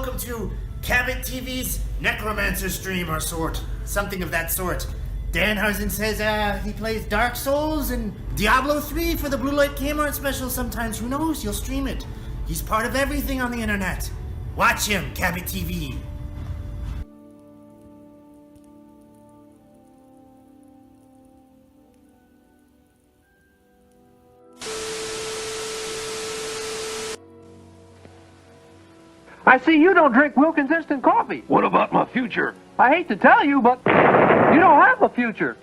welcome to Cabot TV's Necromancer stream or sort. Something of that sort. Danhausen says he plays Dark Souls and Diablo 3 for the Blue Light Kmart special sometimes. Who knows? You'll stream it. He's part of everything on the internet. Watch him, Cabot TV. I see you don't drink Wilkins instant coffee. What about my future? I hate to tell you, but you don't have a future.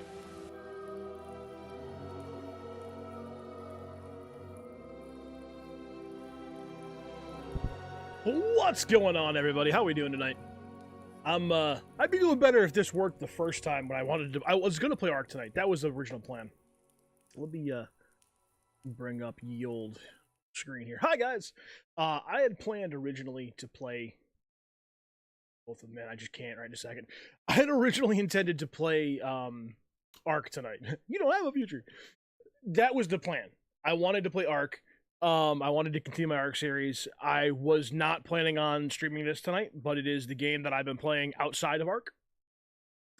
What's going on, everybody? How are we doing tonight? I'd be doing better if this worked the first time when I was gonna play Ark tonight. That was the original plan. Let me bring up ye old screen here. Hi guys. I had planned originally to play both of them. Man, I just can't right in a second. I had originally intended to play Ark tonight. You don't have a future. That was the plan. I wanted to play Ark. I wanted to continue my Ark series. I was not planning on streaming this tonight, but it is the game that I've been playing outside of Ark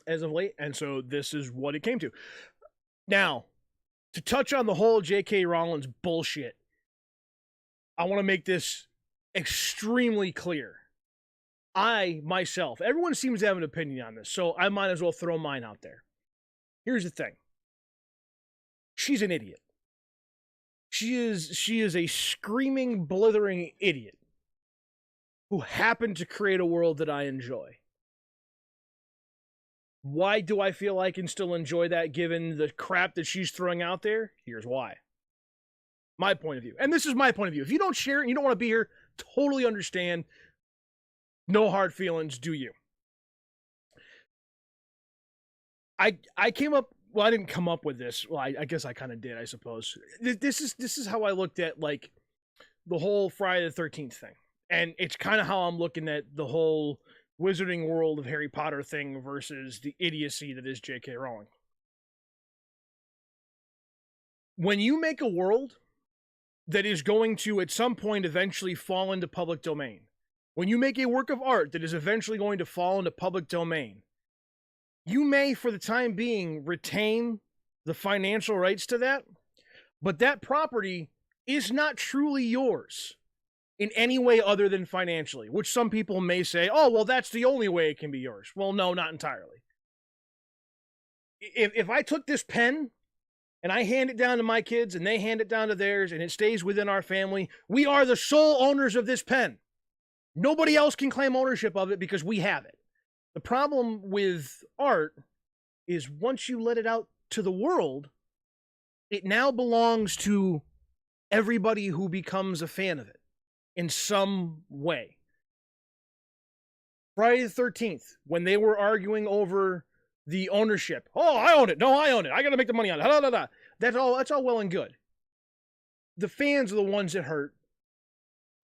as of late, and so this is what it came to. Now, to touch on the whole J.K. Rowling's bullshit, I want to make this extremely clear. I, myself, everyone seems to have an opinion on this, so I might as well throw mine out there. Here's the thing. She's an idiot. She is a screaming, blithering idiot who happened to create a world that I enjoy. Why do I feel I can still enjoy that given the crap that she's throwing out there? Here's why. My point of view. And this is my point of view. If you don't share it and you don't want to be here, totally understand. No hard feelings, do you? I came up, well, I didn't come up with this. Well, I guess I kind of did, I suppose. This is how I looked at, like, the whole Friday the 13th thing. And it's kind of how I'm looking at the whole Wizarding World of Harry Potter thing versus the idiocy that is J.K. Rowling. When you make a world that is going to, at some point, eventually fall into public domain, when you make a work of art that is eventually going to fall into public domain, you may, for the time being, retain the financial rights to that, but that property is not truly yours in any way other than financially, which some people may say, oh, well, that's the only way it can be yours. Well, no, not entirely. If I took this pen and I hand it down to my kids and they hand it down to theirs and it stays within our family, we are the sole owners of this pen. Nobody else can claim ownership of it because we have it. The problem with art is once you let it out to the world, it now belongs to everybody who becomes a fan of it in some way. Friday the 13th, when they were arguing over the ownership. Oh, I own it. No, I own it. I got to make the money on it. Da, da, da. That's all well and good. The fans are the ones that hurt.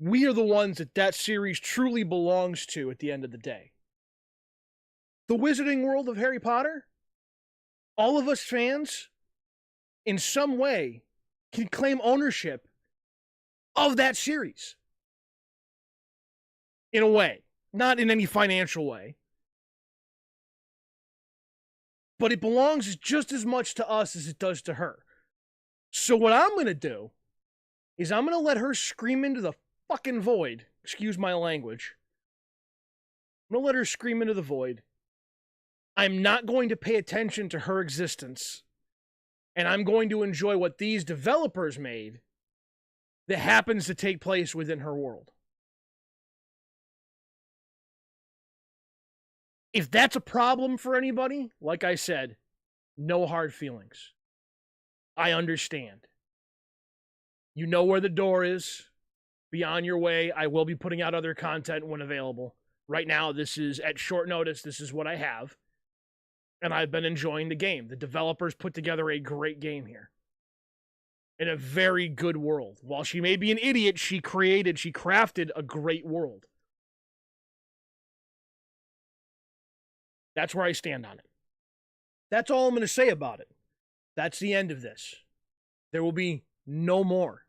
We are the ones that series truly belongs to at the end of the day. The Wizarding World of Harry Potter, all of us fans, in some way, can claim ownership of that series. In a way. Not in any financial way. But it belongs just as much to us as it does to her. So what I'm going to do is I'm going to let her scream into the fucking void. Excuse my language. I'm going to let her scream into the void. I'm not going to pay attention to her existence. And I'm going to enjoy what these developers made that happens to take place within her world. If that's a problem for anybody, like I said, no hard feelings. I understand. You know where the door is. Be on your way. I will be putting out other content when available. Right now, this is at short notice. This is what I have. And I've been enjoying the game. The developers put together a great game here. In a very good world. While she may be an idiot, she crafted a great world. That's where I stand on it. That's all I'm going to say about it. That's the end of this. There will be no more.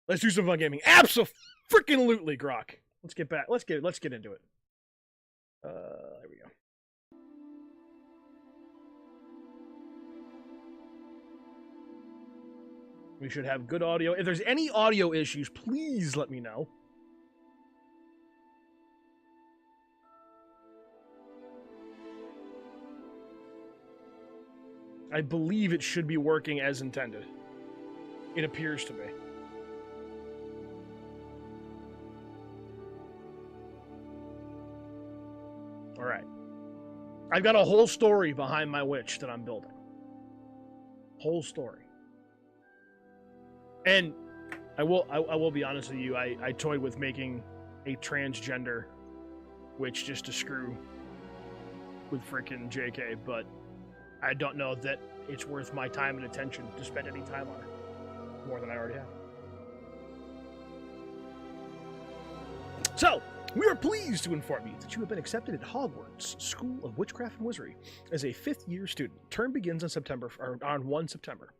Let's do some fun gaming. Abso-freaking-lutely, Grok. let's get back. Let's get into it. There we go. We should have good audio. If there's any audio issues, please let me know. I believe it should be working as intended. It appears to be. All right. I've got a whole story behind my witch that I'm building. Whole story. And I will be honest with you, I toyed with making a transgender witch just to screw with frickin' JK, but I don't know that it's worth my time and attention to spend any time on it. More than I already have. So, we are pleased to inform you that you have been accepted at Hogwarts School of Witchcraft and Wizardry as a 5th-year student. Term begins on 1 September.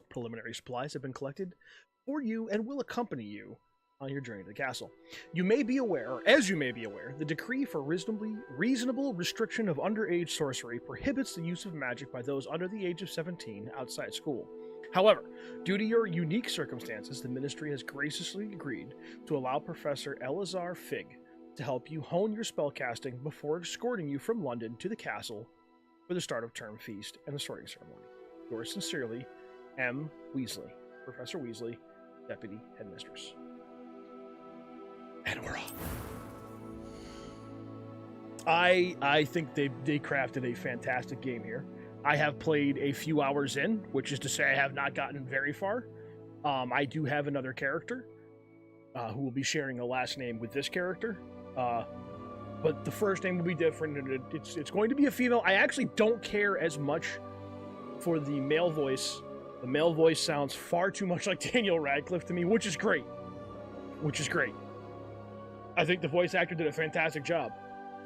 Preliminary supplies have been collected for you and will accompany you on your journey to the castle. You may be aware, or as you may be aware, the decree for reasonable restriction of underage sorcery prohibits the use of magic by those under the age of 17 outside school. However, due to your unique circumstances, the Ministry has graciously agreed to allow Professor Elazar Fig to help you hone your spellcasting before escorting you from London to the castle for the start of term feast and the sorting ceremony. Yours sincerely, M. Weasley, Professor Weasley, Deputy Headmistress. And we're off. I think they crafted a fantastic game here. I have played a few hours in, which is to say I have not gotten very far. I do have another character who will be sharing a last name with this character. But the first name will be different, and it's going to be a female. I actually don't care as much for the male voice. The male voice sounds far too much like Daniel Radcliffe to me, which is great. I think the voice actor did a fantastic job,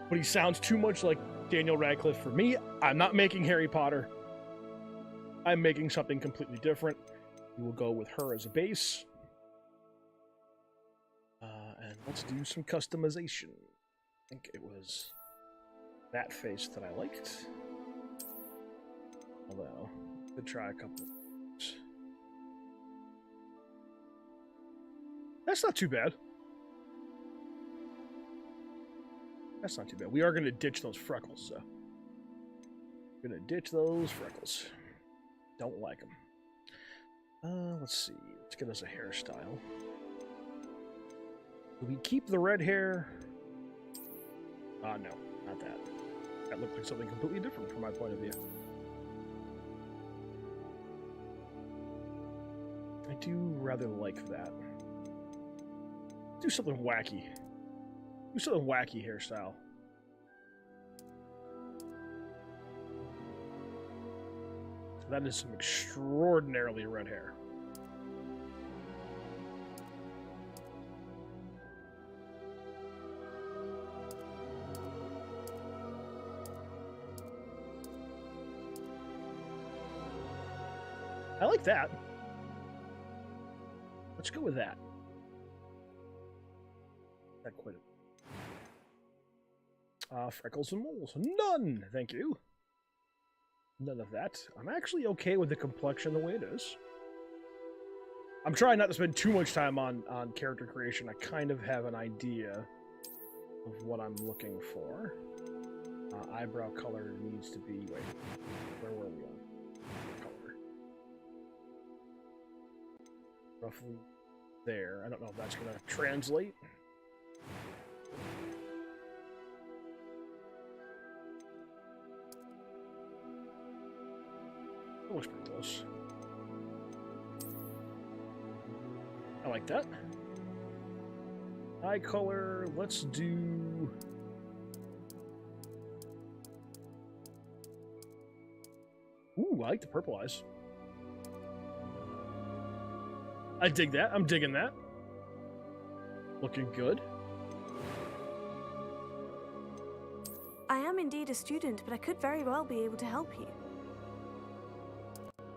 but he sounds too much like Daniel Radcliffe for me. I'm not making Harry Potter. I'm making something completely different. We will go with her as a base. And let's do some customization. I think it was that face that I liked. Although, I could try a couple. That's not too bad. That's not too bad. We are going to ditch those freckles, so. Gonna ditch those freckles. Don't like them. Let's see. Let's get us a hairstyle. Do we keep the red hair? No, not that. That looked like something completely different from my point of view. I do rather like that. Do something wacky. Do something wacky hairstyle. That is some extraordinarily red hair. I like that. Let's go with that. Not quite. Freckles and moles. None! Thank you. None of that. I'm actually okay with the complexion the way it is. I'm trying not to spend too much time on character creation. I kind of have an idea of what I'm looking for. Eyebrow color needs to be... Wait. Where were we on? Color. Roughly there. I don't know if that's going to translate. That looks pretty close. I like that. Eye color, let's do... Ooh, I like the purple eyes. I dig that. I'm digging that. Looking good. I am indeed a student, but I could very well be able to help you.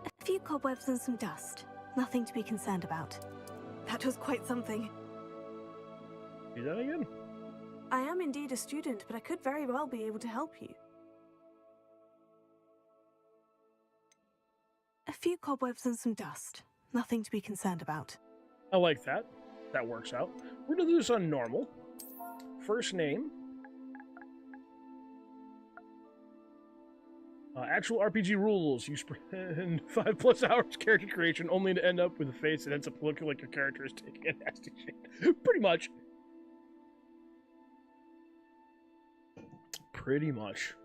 A few cobwebs and some dust. Nothing to be concerned about. That was quite something. Do that again? I am indeed a student, but I could very well be able to help you. A few cobwebs and some dust. Nothing to be concerned about. I like that. That works out. We're gonna do this on normal. First name. Actual RPG rules. You spend 5+ hours character creation only to end up with a face that ends up looking like your character is taking a nasty shit. Pretty much. Pretty much.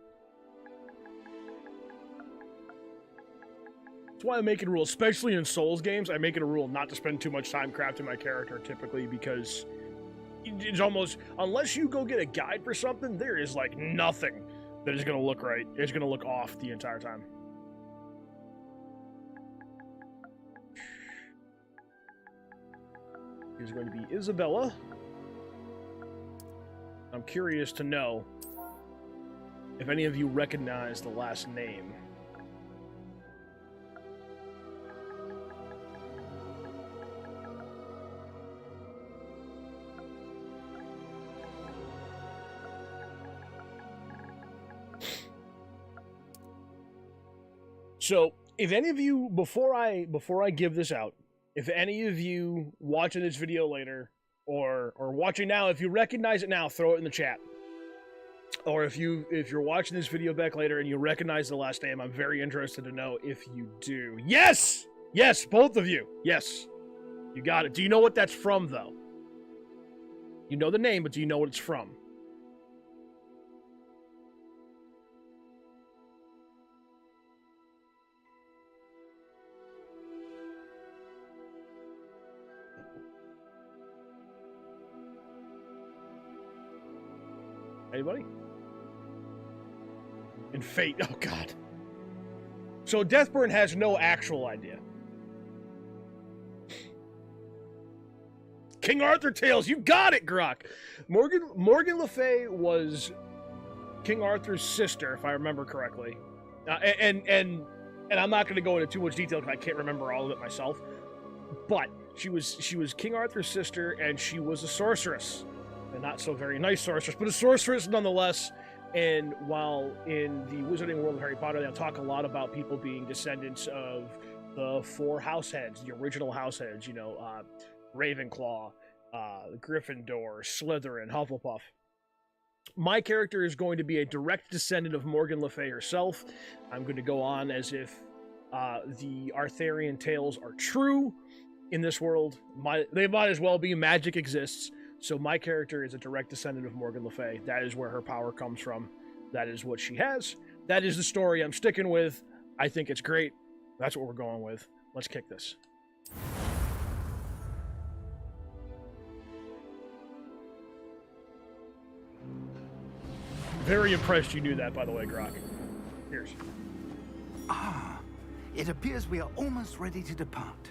That's why I make it a rule, especially in Souls games, I make it a rule not to spend too much time crafting my character, typically, because it's almost, unless you go get a guide for something, there is, like, nothing that is going to look right. It's going to look off the entire time. Here's going to be Isabella. I'm curious to know if any of you recognize the last name. So, if any of you, before I give this out, if any of you watching this video later, or watching now, if you recognize it now, throw it in the chat. Or if you're watching this video back later and you recognize the last name, I'm very interested to know if you do. Yes! Yes, both of you. Yes. You got it. Do you know what that's from, though? You know the name, but do you know what it's from? Anybody? And Fate. Oh, God. So Deathburn has no actual idea. King Arthur Tales. You got it, Grok. Morgan Le Fay was King Arthur's sister, if I remember correctly. And I'm not going to go into too much detail because I can't remember all of it myself. But she was King Arthur's sister, and she was a sorceress. A not so very nice sorceress, but a sorceress nonetheless. And while in the Wizarding world of Harry Potter, they'll talk a lot about people being descendants of the 4 house heads, the original house heads, you know, Ravenclaw, Gryffindor, Slytherin, Hufflepuff. My character is going to be a direct descendant of Morgan Le Fay herself. I'm going to go on as if the Arthurian tales are true in this world. They might as well be. Magic exists. So my character is a direct descendant of Morgan Le Fay. That is where her power comes from. That is what she has. That is the story I'm sticking with. I think it's great. That's what we're going with. Let's kick this. Very impressed you knew that, by the way, Grok. Here's. Ah, it appears we are almost ready to depart.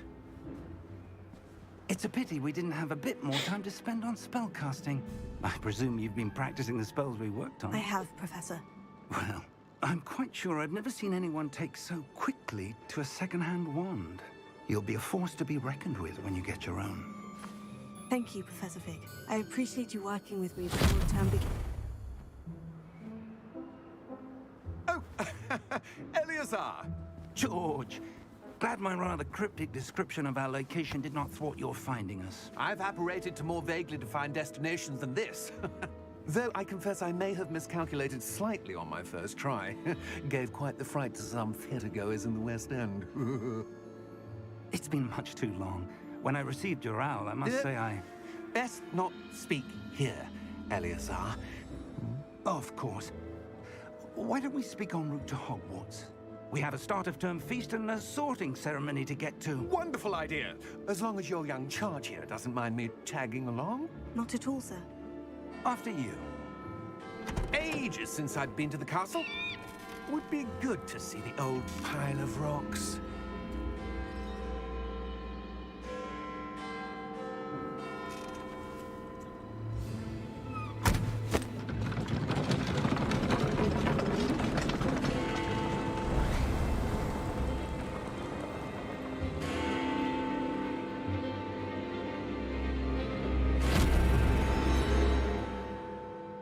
It's a pity we didn't have a bit more time to spend on spellcasting. I presume you've been practicing the spells we worked on. I have, Professor. Well, I'm quite sure I've never seen anyone take so quickly to a second-hand wand. You'll be a force to be reckoned with when you get your own. Thank you, Professor Fig. I appreciate you working with me before the term begins. Oh, Eleazar! George! Glad my rather cryptic description of our location did not thwart your finding us. I've apparated to more vaguely defined destinations than this. Though I confess I may have miscalculated slightly on my first try. Gave quite the fright to some theatergoers in the West End. It's been much too long. When I received your owl, I must say I... Best not speak here, Eleazar. Of course. Why don't we speak en route to Hogwarts? We have a start-of-term feast and a sorting ceremony to get to. Wonderful idea. As long as your young charge here doesn't mind me tagging along. Not at all, sir. After you. Ages since I'd been to the castle. Would be good to see the old pile of rocks.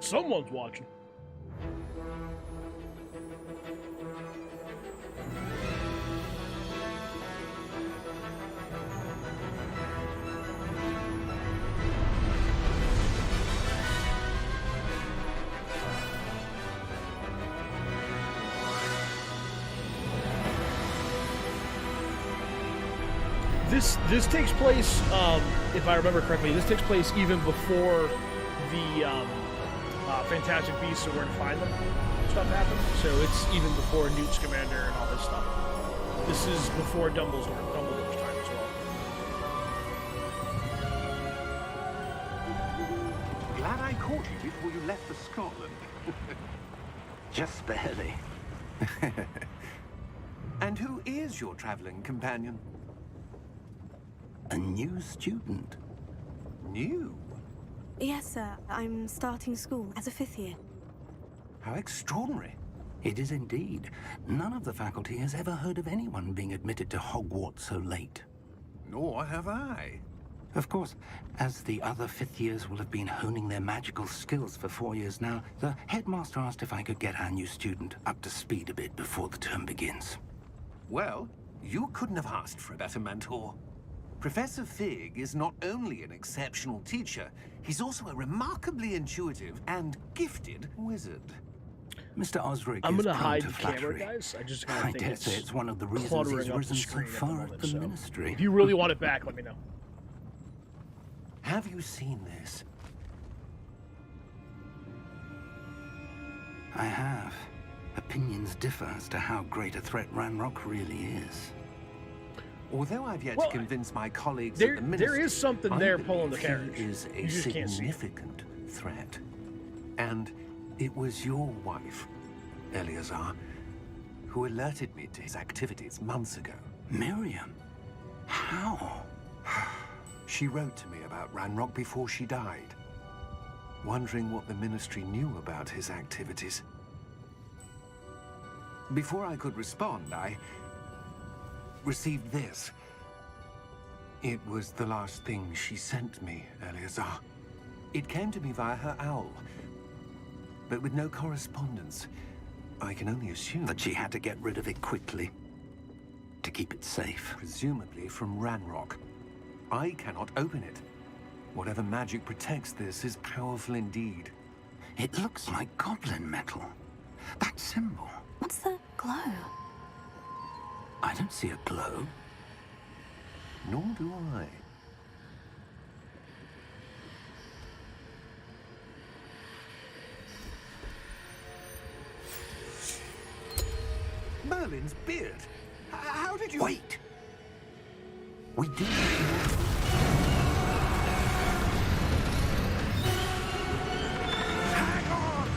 Someone's watching. This takes place, if I remember correctly, this takes place even before the Fantastic Beasts and Where to Find Them stuff happened. So it's even before Newt Scamander and all this stuff. This is before Dumbledore's time as well. Glad I caught you before you left for Scotland. Just barely. And who is your traveling companion? A new student. New? Yes, sir. I'm starting school as a 5th year. How extraordinary. It is indeed. None of the faculty has ever heard of anyone being admitted to Hogwarts so late. Nor have I. Of course, as the other 5th years will have been honing their magical skills for 4 years now, the headmaster asked if I could get our new student up to speed a bit before the term begins. Well, you couldn't have asked for a better mentor. Professor Fig is not only an exceptional teacher, he's also a remarkably intuitive and gifted wizard. Mr. Osric I'm is gonna prone hide to the camera, flattery. guys. I just kind I of think dare say it's one of the reasons cluttering he's up the risen so screen at the far moment, at the so ministry. if you really want it back, let me know. Have you seen this? I have. Opinions differ as to how great a threat Ranrock really is. Although I've yet Well, to convince my colleagues there- at the ministry, there is something I there believe pulling the he carriage. is a You just can't see it. significant threat. And it was your wife, Eleazar, who alerted me to his activities months ago. Miriam? How? She wrote to me about Ranrock before she died, wondering what the ministry knew about his activities. Before I could respond, I received this. It was the last thing she sent me, Eleazar. It came to me via her owl, but with no correspondence. I can only assume That she had to get rid of it quickly to keep it safe. presumably from Ranrock. I cannot open it. Whatever magic protects this is powerful indeed. It looks like goblin metal. That symbol. What's that glow? I don't see a glow. Nor do I. Merlin's beard. How did you... Wait! We do. Hang on!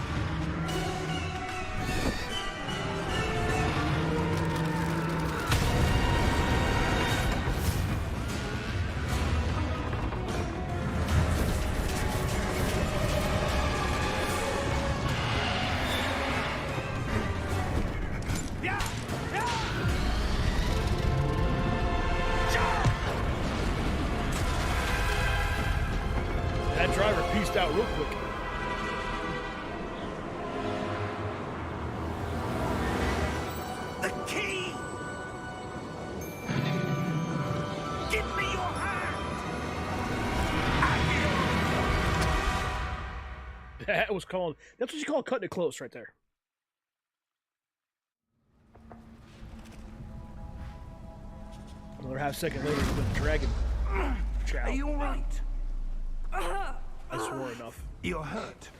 That driver pieced out real quick. The key! Give me your hand! That was called. That's what you call cutting it close, right there. Another half second later, the dragon. Chow. Are you all right? I swore enough. You're hurt.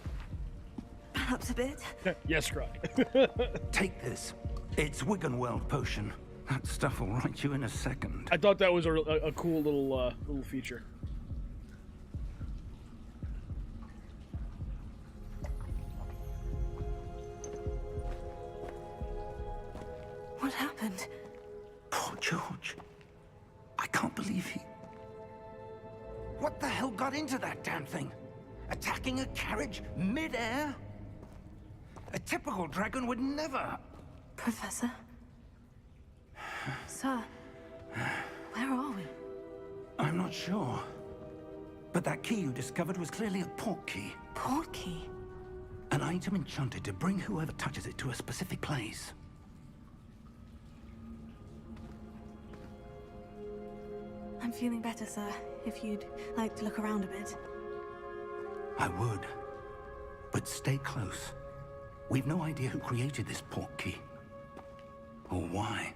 Perhaps a bit. Yes, Scrog. Take this. It's Wiggenweld potion. That stuff will right you in a second. I thought that was a cool little feature. What happened? Poor George. I can't believe he... What the hell got into that damn thing? Attacking a carriage mid-air? A typical dragon would never... Professor? Sir, where are we? I'm not sure. But that key you discovered was clearly a port key. Portkey? An item enchanted to bring whoever touches it to a specific place. I'm feeling better, sir. If you'd like to look around a bit. I would. But stay close. We've no idea who created this portkey. Or why.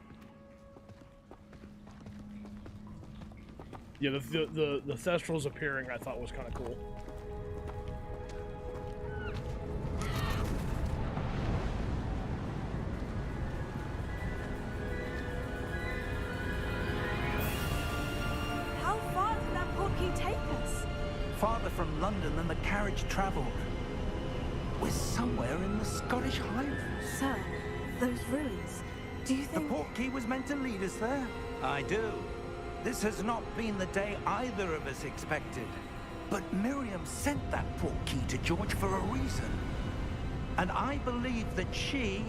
Yeah, the Thestrals appearing I thought was kind of cool. How far did that portkey take us? Farther from London than the carriage traveled. We're somewhere in the Scottish Highlands. Sir, those ruins. Do you The think... portkey was meant to lead us there? I do. This has not been the day either of us expected. But Miriam sent that portkey to George for a reason. And I believe that she,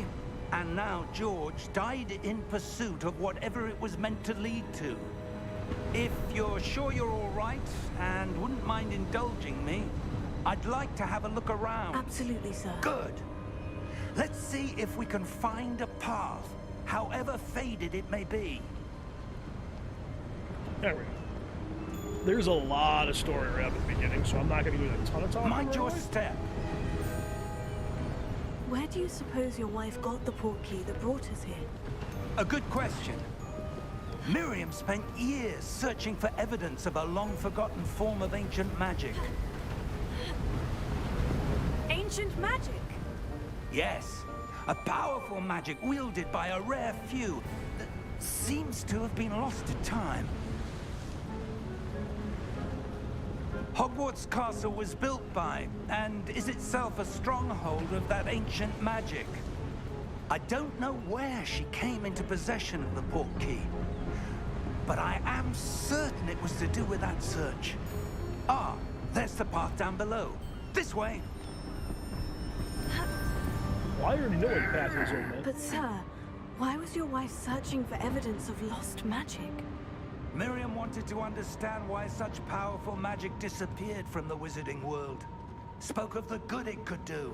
and now George, died in pursuit of whatever it was meant to lead to. If you're sure you're all right, and wouldn't mind indulging me, I'd like to have a look around. Absolutely, sir. Good. Let's see if we can find a path, however faded it may be. There we go. There's a lot of story right at the beginning, so I'm not going to do a ton of talking. Mind your right away. step. Where do you suppose your wife got the portkey that brought us here? A good question. Miriam spent years searching for evidence of a long-forgotten form of ancient magic. Ancient magic? Yes, a powerful magic wielded by a rare few that seems to have been lost to time. Hogwarts Castle was built by, and is itself a stronghold of that ancient magic. I don't know where she came into possession of the portkey, but I am certain it was to do with that search. Ah, there's the path down below. This way. Well, I already know what the path is, old man. But sir, why was your wife searching for evidence of lost magic? Miriam wanted to understand why such powerful magic disappeared from the wizarding world. Spoke of the good it could do.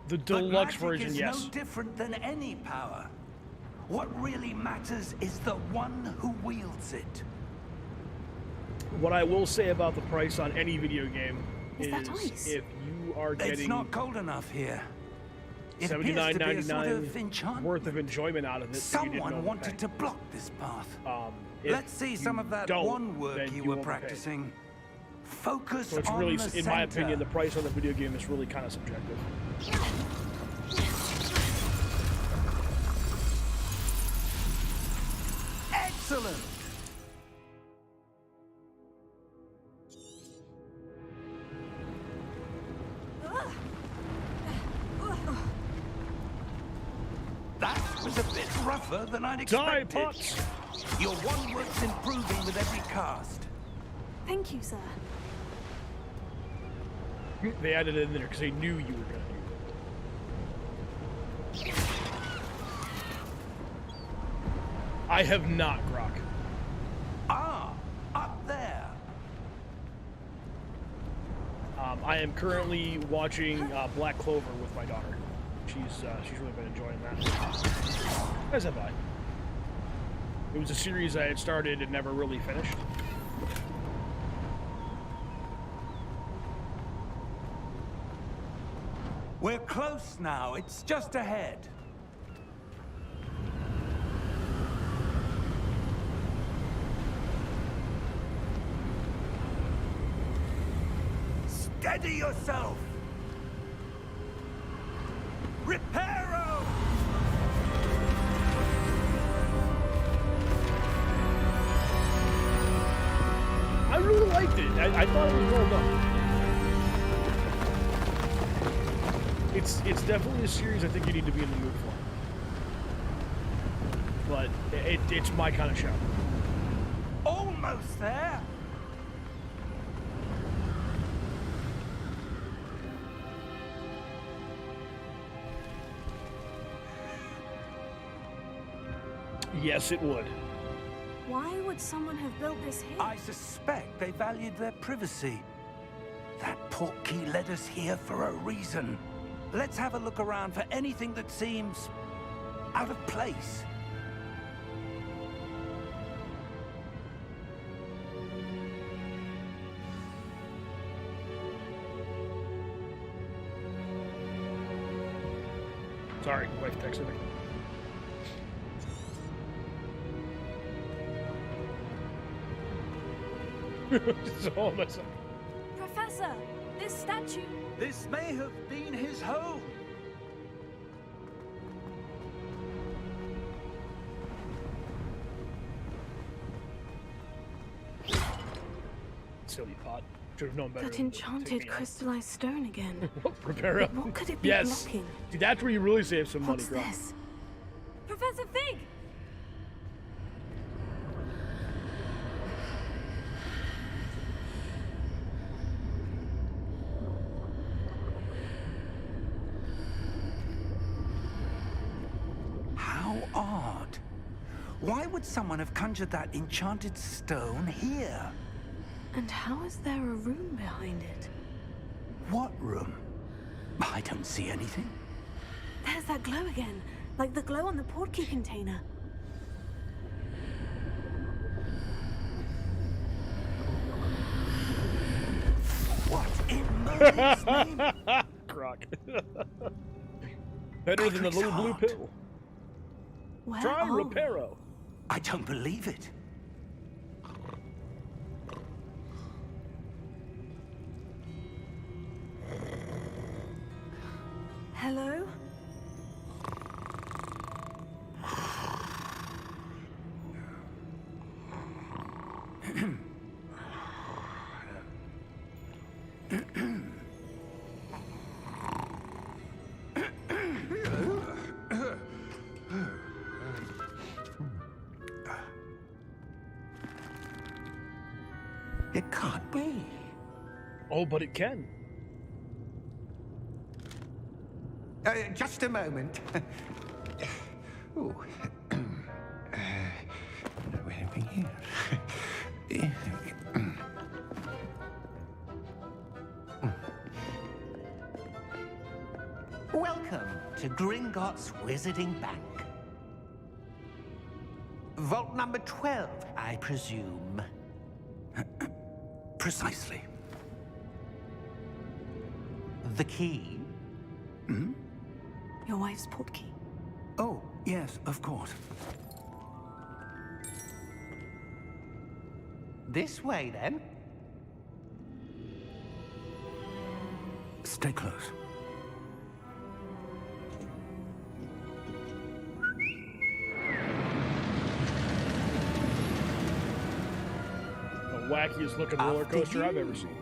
The But deluxe magic version, is yes. no different than any power. What really matters is the one who wields it. What I will say about the price on any video game Is is that ice? if you are It's getting not cold enough here. It appears to be a sort of $79.99 enchantment. worth of enjoyment out of it, that you didn't Someone wanted overpay. to block this path. If Let's see some you of that don't, one work then you you were overpay. practicing. Focus So it's on really, the in my center. opinion, the price on the video game is really kind of subjective. Excellent! That was a bit rougher than I'd Die, expected. pots! Your one work's improving with every cast. Thank you, sir. They added it in there because they knew you were going to do it. I have not, Grok. Ah, up there. I am currently watching Black Clover with my daughter. She's really been enjoying that. As have I. It was a series I had started and never really finished. We're close now. It's just ahead. Steady yourself! Reparo! I really liked it. I thought it was well done. It's definitely a series I think you need to be in the mood for. But it's my kind of show. Almost there! Yes, it would. Why would someone have built this here? I suspect they valued their privacy. That portkey led us here for a reason. let's have a look around for anything that seems out of place. Sorry, wife texted me. So messed up. Professor, this statue. This may have been his home. Silly pot. Should have known better. That enchanted crystallized stone again. Prepare up. What could it be Yes. blocking? See, that's where you really save some money, What's girl. this? Professor Fig! How odd. Why would someone have conjured that enchanted stone here? And how is there a room behind it? What room? I don't see anything. There's that glow again, like the glow on the portkey container. What in Merlin's name? Croc. Better than the little blue heart. pill. Where Try are we? Reparo. I don't believe it. Hello? It can't be. Oh, but it can. Just a moment. Ooh. Anything here? Welcome to Gringotts Wizarding Bank. Vault number 12, I presume. Precisely. The key? Your wife's portkey. Oh, yes, of course. This way, then. Stay close. The wackiest looking roller coaster I've ever seen.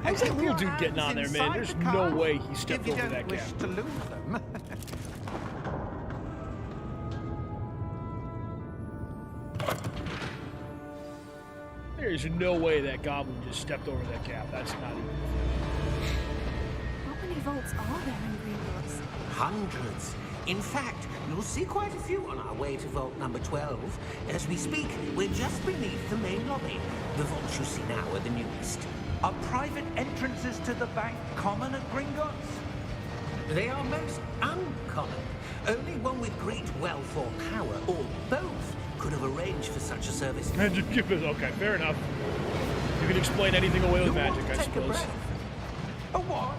How's that little dude getting on there, man? There's no way he stepped over that gap. To lose them. There's no way that goblin just stepped over that gap. That's not even. How many vaults are there in Gringotts? Hundreds. In fact, you'll see quite a few on our way to vault number 12. As we speak, we're just beneath the main lobby. The vaults you see now are the newest. Are private entrances to the bank common at Gringotts? They are most uncommon. Only one with great wealth or power, or both, could have arranged for such a service. Magic give us. Okay, fair enough. You can explain anything away with magic, I Take a suppose. breath. A what?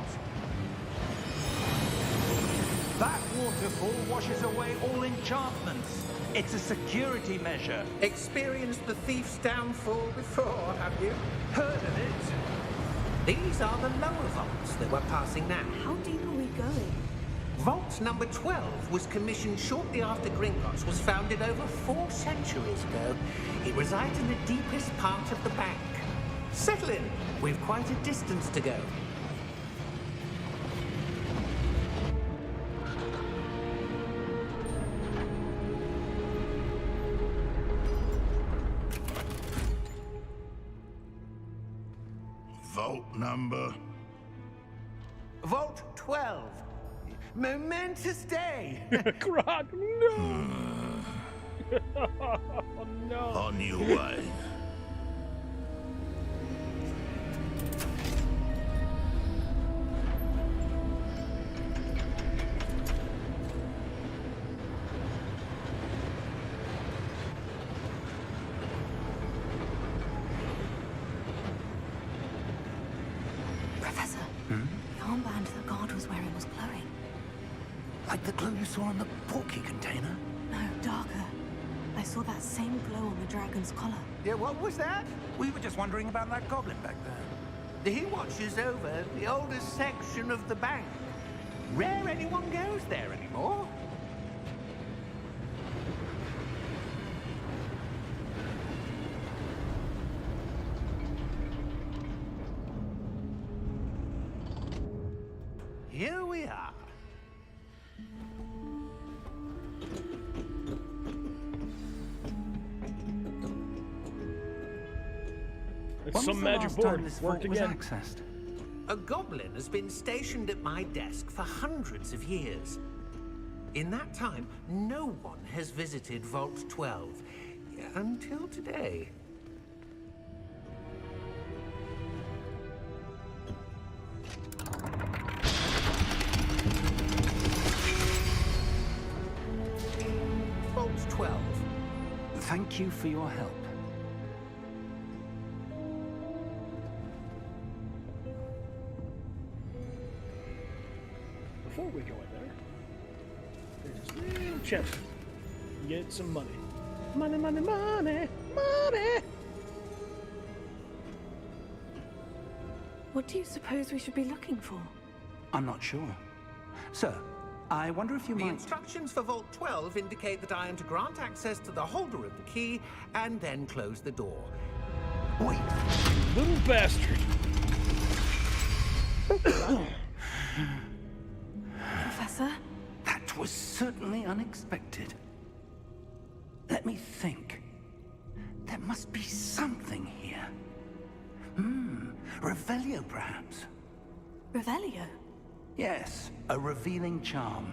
That waterfall washes away all enchantments. It's a security measure. Experienced the thief's downfall before, have you? Heard of it? These are the lower vaults that we're passing now. How deep are we going? Vault number 12 was commissioned shortly after Gringotts was founded over 4 centuries ago. It resides in the deepest part of the bank. Settle in. We've quite a distance to go. Vault number. Vault 12. Momentous day. Croc, no! Oh no. On your way. Professor, the armband the guard was wearing was glowing. Like the glow you saw on the porky container? No, darker. I saw that same glow on the dragon's collar. Yeah, what was that? We were just wondering about that goblin back there. He watches over the oldest section of the bank. Rare anyone goes there anymore. Here we are. It's When some was the magic last board. time this Worked vault was again. accessed? A goblin has been stationed at my desk for hundreds of years. In that time, no one has visited Vault 12 until today. Vault 12. Thank you for your help. Before we go in there, there's this little chest. Get some money. Money, money, money, money! What do you suppose we should be looking for? I'm not sure. Sir, I wonder if you The might... instructions for Vault 12 indicate that I am to grant access to the holder of the key and then close the door. Wait. Little bastard! Professor? That was certainly unexpected. Let me think. There must be something here. Revelio, perhaps. Revelio? Yes, a revealing charm.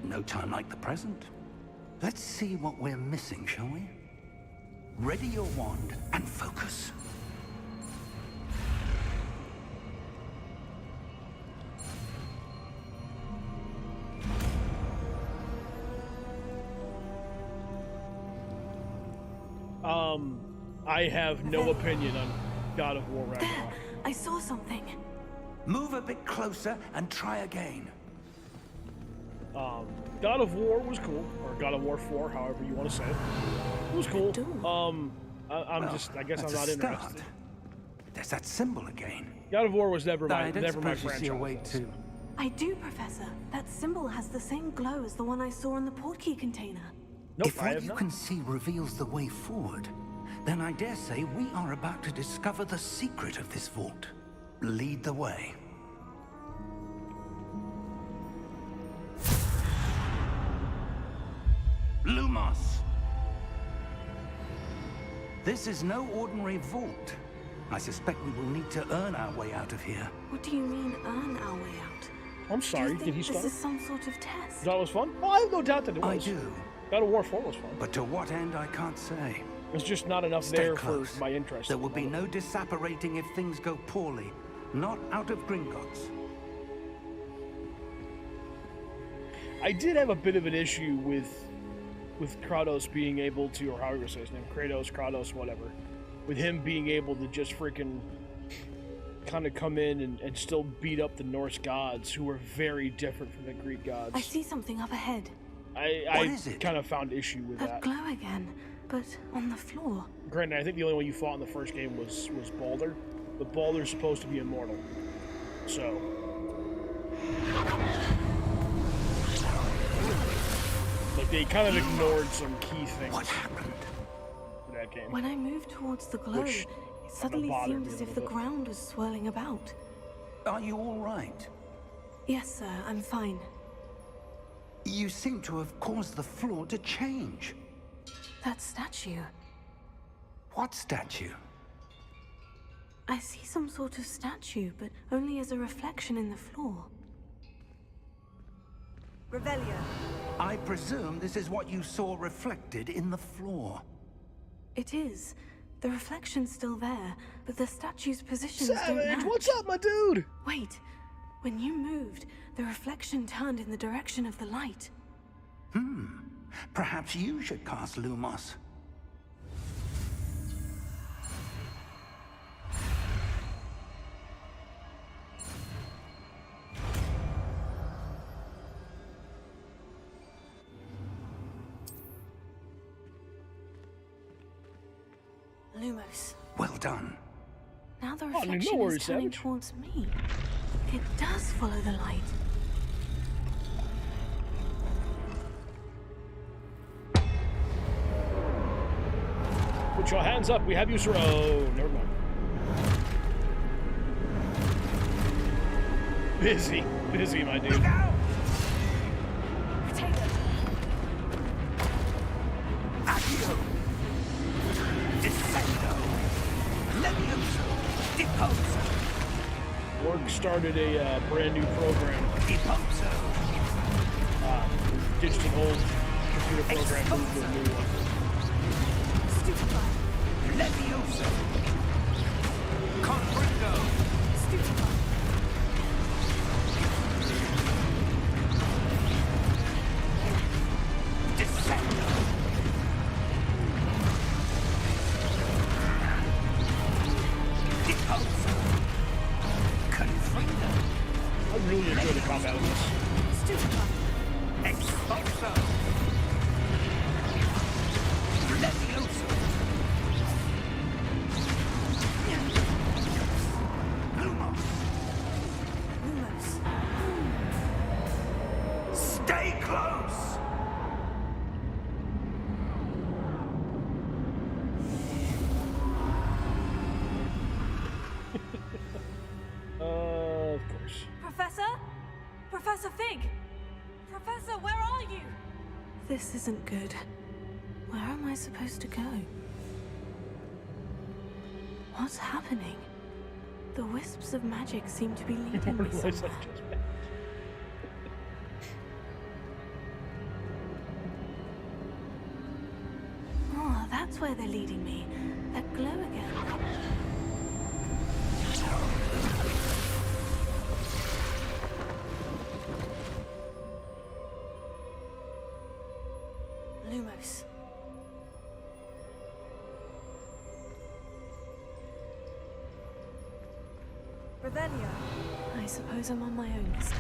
No time like the present. Let's see what we're missing, shall we? Ready your wand and focus. I have no opinion on God of War There! Ragnarok. I saw something. Move a bit closer and try again. God of War was cool, or God of War 4, however you want to say it. It was cool. I guess I'm that's not a start. interested. There's that symbol again. God of War was never my I don't never my suppose you see a way franchise. to... I do, Professor. That symbol has the same glow as the one I saw in the portkey container. Nope, If I what have you not. can see reveals the way forward, then I dare say we are about to discover the secret of this vault. Lead the way. Lumos! This is no ordinary vault. I suspect we will need to earn our way out of here. What do you mean, earn our way out? I'm Do sorry, you did think he this start? is some sort of test? That was fun? Oh, I have no doubt that it was. I do, God of War 4 was fun. but to what end I can't say. There's just not enough Stay there close. for my interest. There will be no disapparating if things go poorly. Not out of Gringotts. I did have a bit of an issue with Kratos being able to, or however you say his name, Kratos, whatever, with him being able to just freaking kind of come in and still beat up the Norse gods, who were very different from the Greek gods. I see something up ahead. What I is it? kind of found issue with That that. glow again, but on the floor. Granted, I think the only one you fought in the first game was Baldur, but Baldur's supposed to be immortal, so. Like, they kind of ignored some key things What happened? in that game. When I moved towards the glow, Which it suddenly bothered seemed me a as if little the bit. ground was swirling about. Are you all right? Yes, sir, I'm fine. You seem to have caused the floor to change. That statue. What statue? I see some sort of statue, but only as a reflection in the floor. Revelio. I presume this is what you saw reflected in the floor. It is. The reflection's still there, but the statue's positions don't Savage, match. what's up, my dude? Wait. When you moved, the reflection turned in the direction of the light. Perhaps you should cast Lumos. Lumos. Well done. Now the no reflection worries, is turning Savage. towards me. It does follow the light. Put your hands up. We have you, sir. Oh, never mind. Busy, my dude. Potato. Accio. Descendo. Levioso. Deposo. Work started a brand new program. Deposo. Ditched an old computer program, moved to a new one. Stupefy. Levioso. Confringo. Stupefy. Descendo. Deposo. Confringo. I really enjoy the combat of this. Stupefy. Expulso. Levioso. Lumos. Lumos. Stay close. Of course. Professor? Professor Fig! Professor, where are you? This isn't good. Where am I supposed to go? What's happening? The wisps of magic seem to be leading me Realize somewhere. I just met. Oh, that's where they're leading me. That glow again. Lumos. Revelio. I suppose I'm on my own this time.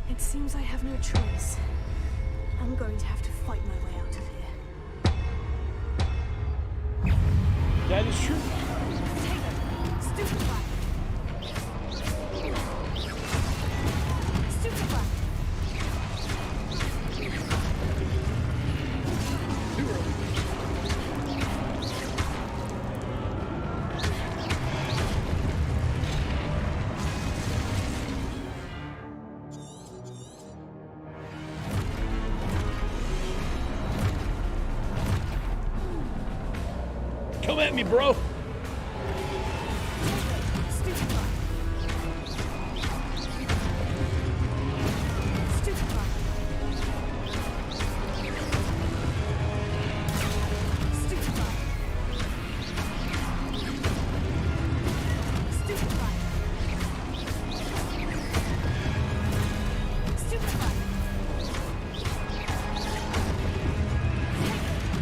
It seems I have no choice. I'm going to have to fight my way out of here. That is true. Stupefy. Stupefy. Too early. Come at me, bro. Stupefy. Stupefy. Stupefy. Stupefy. Stupefy.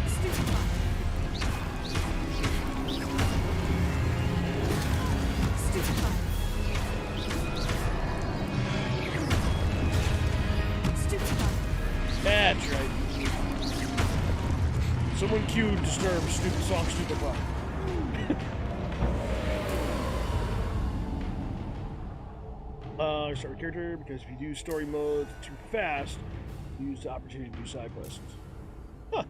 Stupefy. Stupefy. Stupefy. That's right. Someone cued Disturbed stupid song Stupefy. Start with character because if you do story mode too fast, you use the opportunity to do side quests. Huh.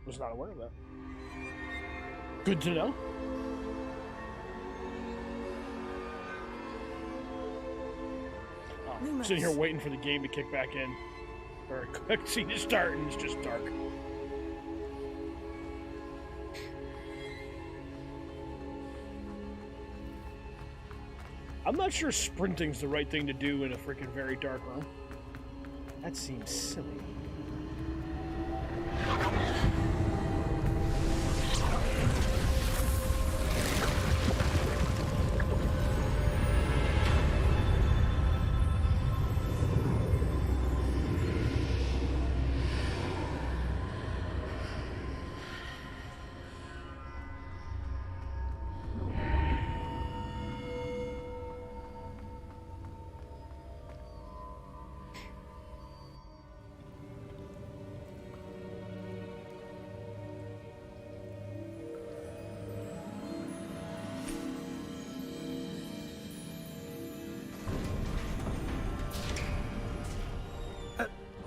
Was not aware of that. Good to know. I'm sitting here waiting for the game to kick back in. Or a cutscene to start and it's just dark. I'm not sure sprinting's the right thing to do in a freaking very dark room. That seems silly.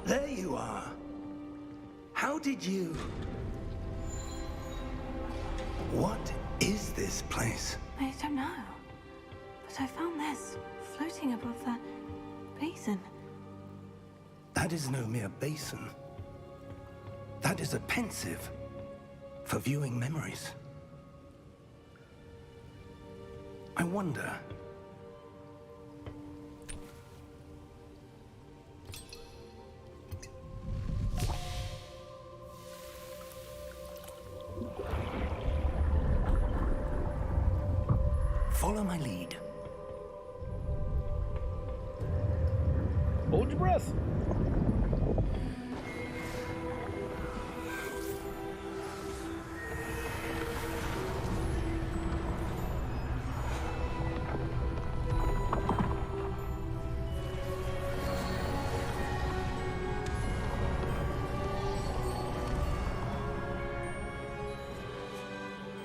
There you are. How did you... What is this place? I don't know. But I found this floating above that basin. That is no mere basin. That is a pensive for viewing memories. I wonder... Follow my lead. Hold your breath.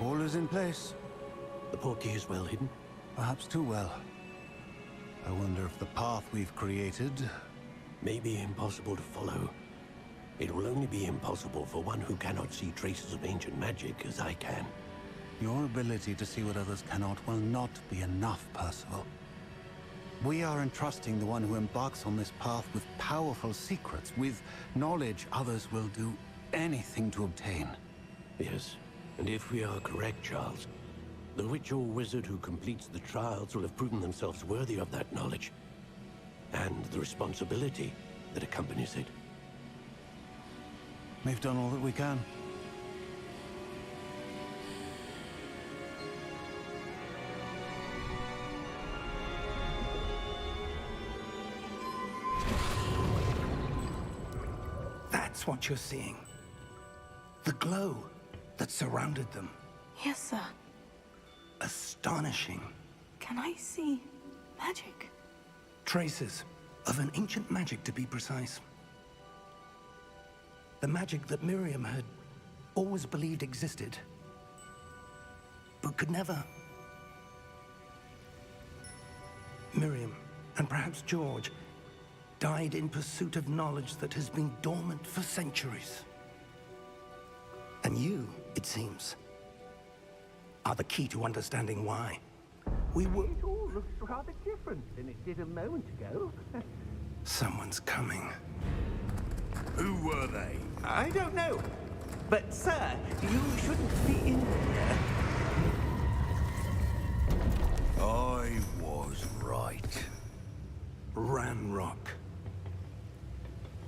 All is in place. The portkey is well hidden. Perhaps too well. I wonder if the path we've created... May be impossible to follow. It will only be impossible for one who cannot see traces of ancient magic as I can. Your ability to see what others cannot will not be enough, Percival. We are entrusting the one who embarks on this path with powerful secrets, with knowledge others will do anything to obtain. Yes, and if we are correct, Charles, the witch or wizard who completes the trials will have proven themselves worthy of that knowledge, and the responsibility that accompanies it. We've done all that we can. That's what you're seeing. The glow that surrounded them. Yes, sir. Astonishing. Can I see magic? Traces of an ancient magic, to be precise. The magic that Miriam had always believed existed, but could never. Miriam, and perhaps George, died in pursuit of knowledge that has been dormant for centuries. And you, it seems, are the key to understanding why. We were... It all looks rather different than it did a moment ago. Someone's coming. Who were they? I don't know. But, sir, you shouldn't be in here. I was right. Ranrock.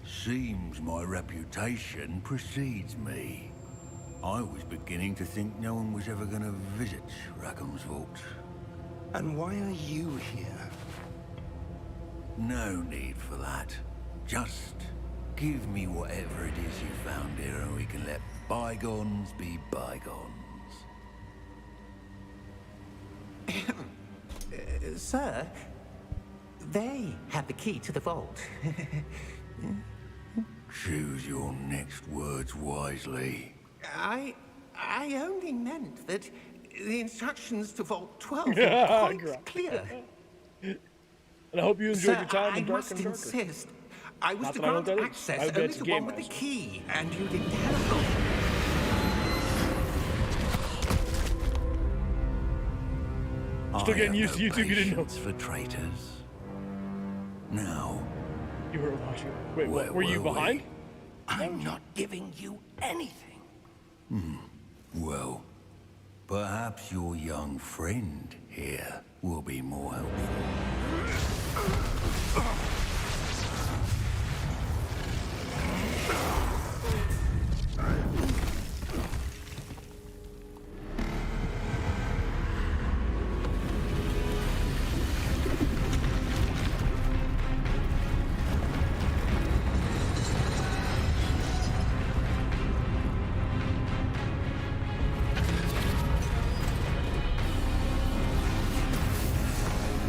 Seems my reputation precedes me. I was beginning to think no one was ever going to visit Rackham's vault. And why are you here? No need for that. Just give me whatever it is you found here and we can let bygones be bygones. Sir, they have the key to the vault. Choose your next words wisely. I only meant that the instructions to Vault 12 are quite clear. And I hope you enjoyed your time in Dark and Darker. I must insist. I was Not to that I know grant what that is. I access bet only it's to Game one with the Master. key, and you didn't have one. Still getting I used have to no YouTube, you didn't know. patience for traitors. Now, You were watching. Wait, Where what? Were you were we? behind? I'm not giving you anything. well, Perhaps your young friend here will be more helpful.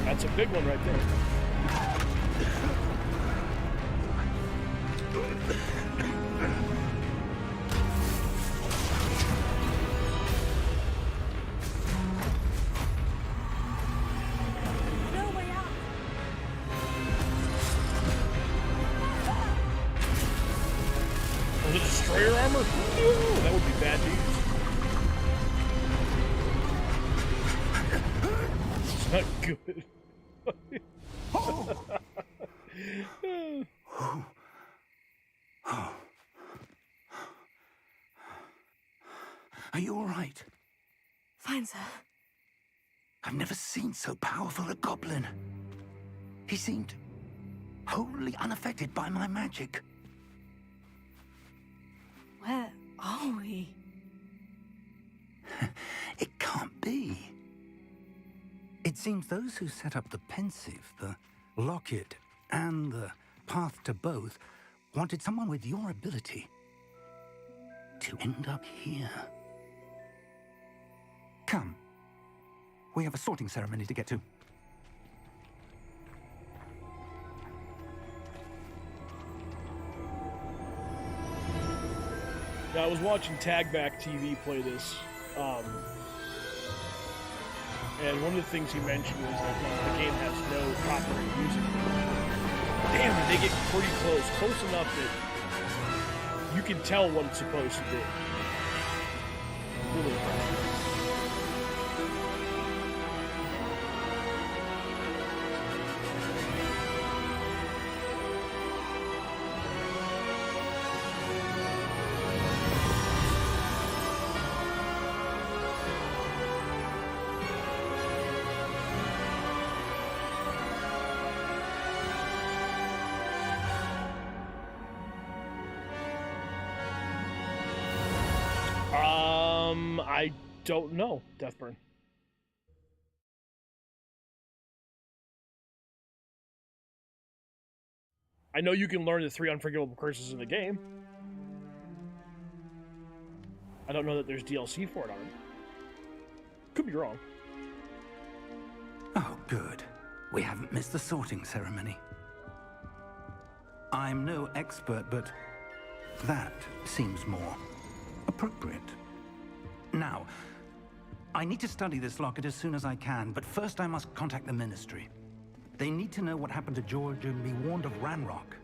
That's a big one right there. No way out. Was it destroyer armor? Ooh, that would be bad news. It's not good. Are you all right? Fine, sir. I've never seen so powerful a goblin. He seemed wholly unaffected by my magic. Where are we? It can't be. It seems those who set up the pensive, the locket, and the path to both wanted someone with your ability to end up here. Come. We have a sorting ceremony to get to. Yeah, I was watching Tagback TV play this, and one of the things he mentioned was that the game has no copyright music. Damn, did they get pretty close enough that you can tell what it's supposed to be. Really impressive. I don't know, Deathburn. I know you can learn the 3 unforgivable curses in the game. I don't know that there's DLC for it on it. Could be wrong. Oh, good. We haven't missed the sorting ceremony. I'm no expert, but that seems more appropriate. Now, I need to study this locket as soon as I can, but first I must contact the Ministry. They need to know what happened to George and be warned of Ranrock.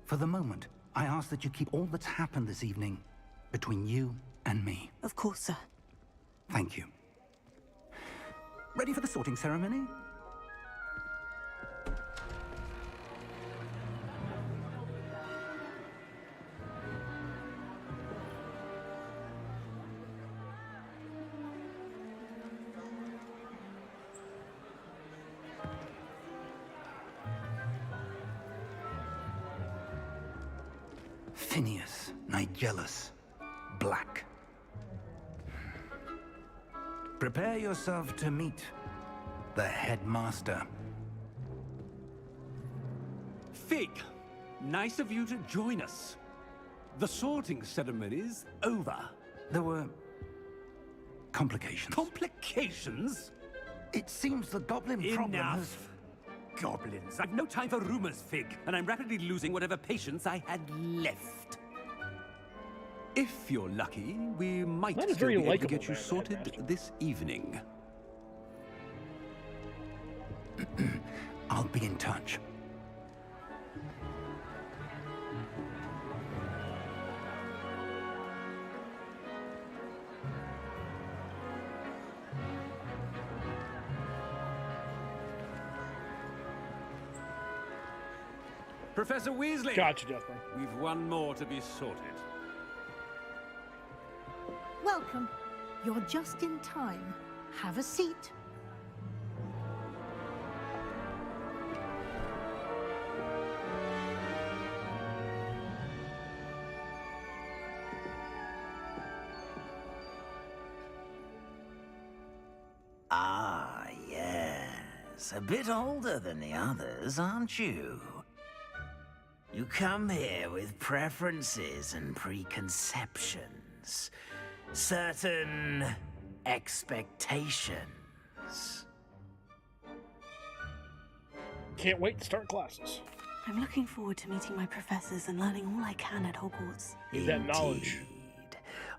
For the moment, I ask that you keep all that's happened this evening between you and me. Of course, sir. Thank you. Ready for the sorting ceremony? Phineas, Nigellus, Black. Prepare yourself to meet the headmaster. Fig, nice of you to join us. The sorting ceremony's over. There were complications. Complications? It seems the goblin problem has... Enough. Goblins. I've no time for rumors, Fig, and I'm rapidly losing whatever patience I had left. If you're lucky, we might That is still very be able to likable, get you man, sorted this evening. I'll be in touch. Professor Weasley! Gotcha, Deathburn. We've one more to be sorted. Welcome. You're just in time. Have a seat. Ah, yes. A bit older than the others, aren't you? You come here with preferences and preconceptions. Certain expectations. Can't wait to start classes. I'm looking forward to meeting my professors and learning all I can at Hogwarts. Get that knowledge.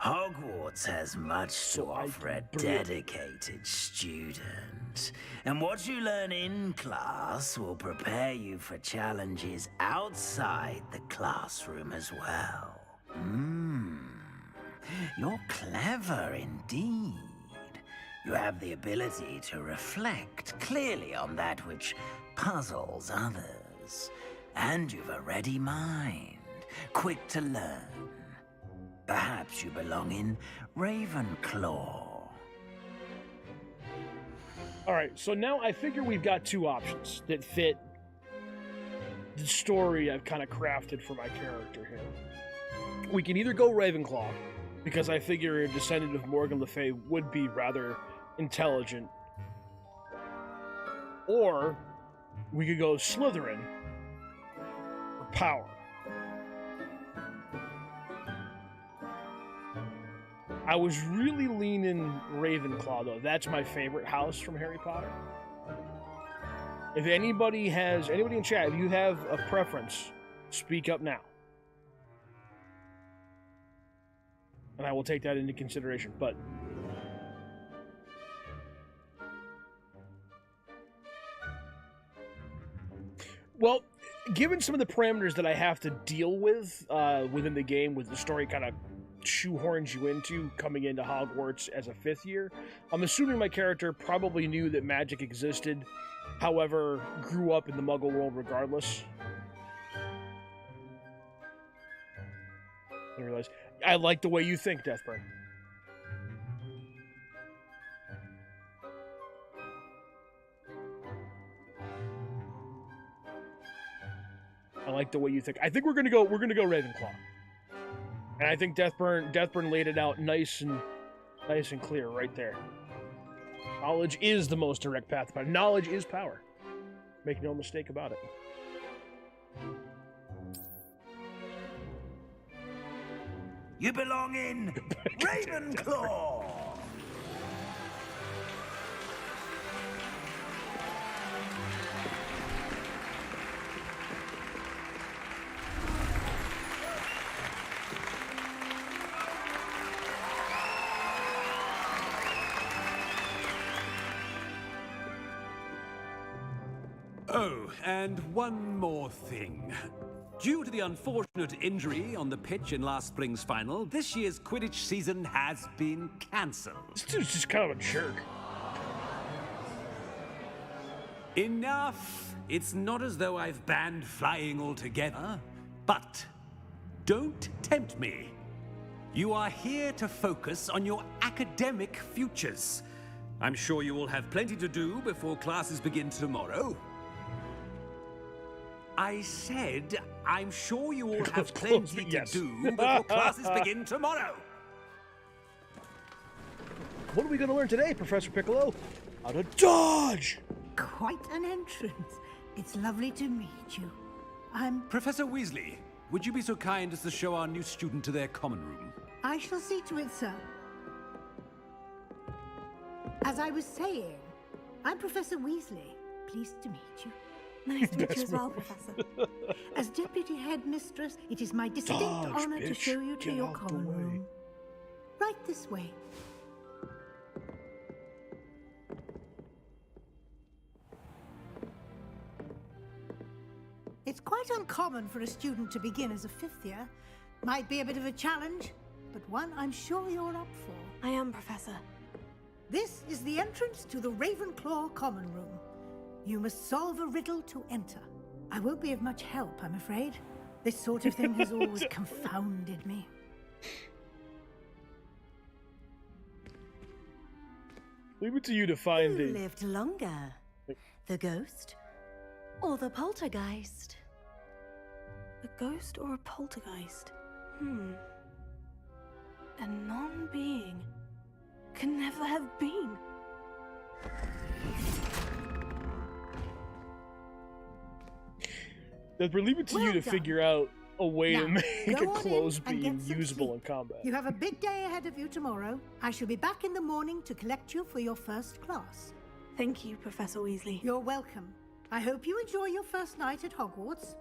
Hogwarts has much to offer a dedicated student. And what you learn in class will prepare you for challenges outside the classroom as well. You're clever indeed. You have the ability to reflect clearly on that which puzzles others. And you've a ready mind, quick to learn. Perhaps you belong in Ravenclaw. Alright, so now I figure we've got two options that fit the story I've kind of crafted for my character here. We can either go Ravenclaw, because I figure a descendant of Morgan Le Fay would be rather intelligent. Or we could go Slytherin for power. I was really leaning Ravenclaw, though. That's my favorite house from Harry Potter. If anybody in chat, if you have a preference, speak up now. And I will take that into consideration, but... Well, given some of the parameters that I have to deal with within the game, with the story kind of shoehorns you into coming into Hogwarts as a 5th year, I'm assuming my character probably knew that magic existed, however, grew up in the Muggle world regardless. I realize I like the way you think, Deathburn. I like the way you think. I think we're gonna go Ravenclaw. And I think Deathburn laid it out nice and clear right there. Knowledge is the most direct path, but knowledge is power. Make no mistake about it. You belong in Ravenclaw! Oh, and one more thing. Due to the unfortunate injury on the pitch in last spring's final, this year's Quidditch season has been cancelled. This dude's just kind of a jerk. Enough! It's not as though I've banned flying altogether, but don't tempt me. You are here to focus on your academic futures. I'm sure you will have plenty to do before classes begin tomorrow. I said, I'm sure you all have plenty to do before classes begin tomorrow. What are we going to learn today, Professor Piccolo? How to dodge! Quite an entrance. It's lovely to meet you. I'm... Professor Weasley, would you be so kind as to show our new student to their common room? I shall see to it, sir. As I was saying, I'm Professor Weasley. Pleased to meet you. Nice to meet you as well, Professor. As Deputy Headmistress, it is my distinct honor to show you to your common room. Right this way. It's quite uncommon for a student to begin as a 5th year. Might be a bit of a challenge, but one I'm sure you're up for. I am, Professor. This is the entrance to the Ravenclaw common room. You must solve a riddle to enter. I won't be of much help, I'm afraid. This sort of thing has always confounded me. Leave it to you to find Who the... lived longer? The ghost or the poltergeist? A ghost or a poltergeist? A non-being can never have been. We'll leave it to you to figure out a way to Now, make go a on clothes in and beam get some usable sleep. in combat. You have a big day ahead of you tomorrow. I shall be back in the morning to collect you for your first class. Thank you, Professor Weasley. You're welcome. I hope you enjoy your first night at Hogwarts.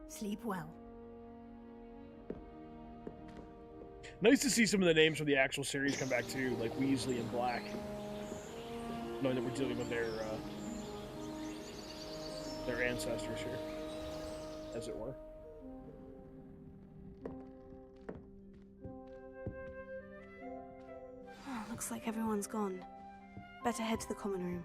Sleep well. Nice to see some of the names from the actual series come back too, like Weasley and Black. Knowing that we're dealing with their ancestors here, as it were. Oh, looks like everyone's gone. Better head to the common room.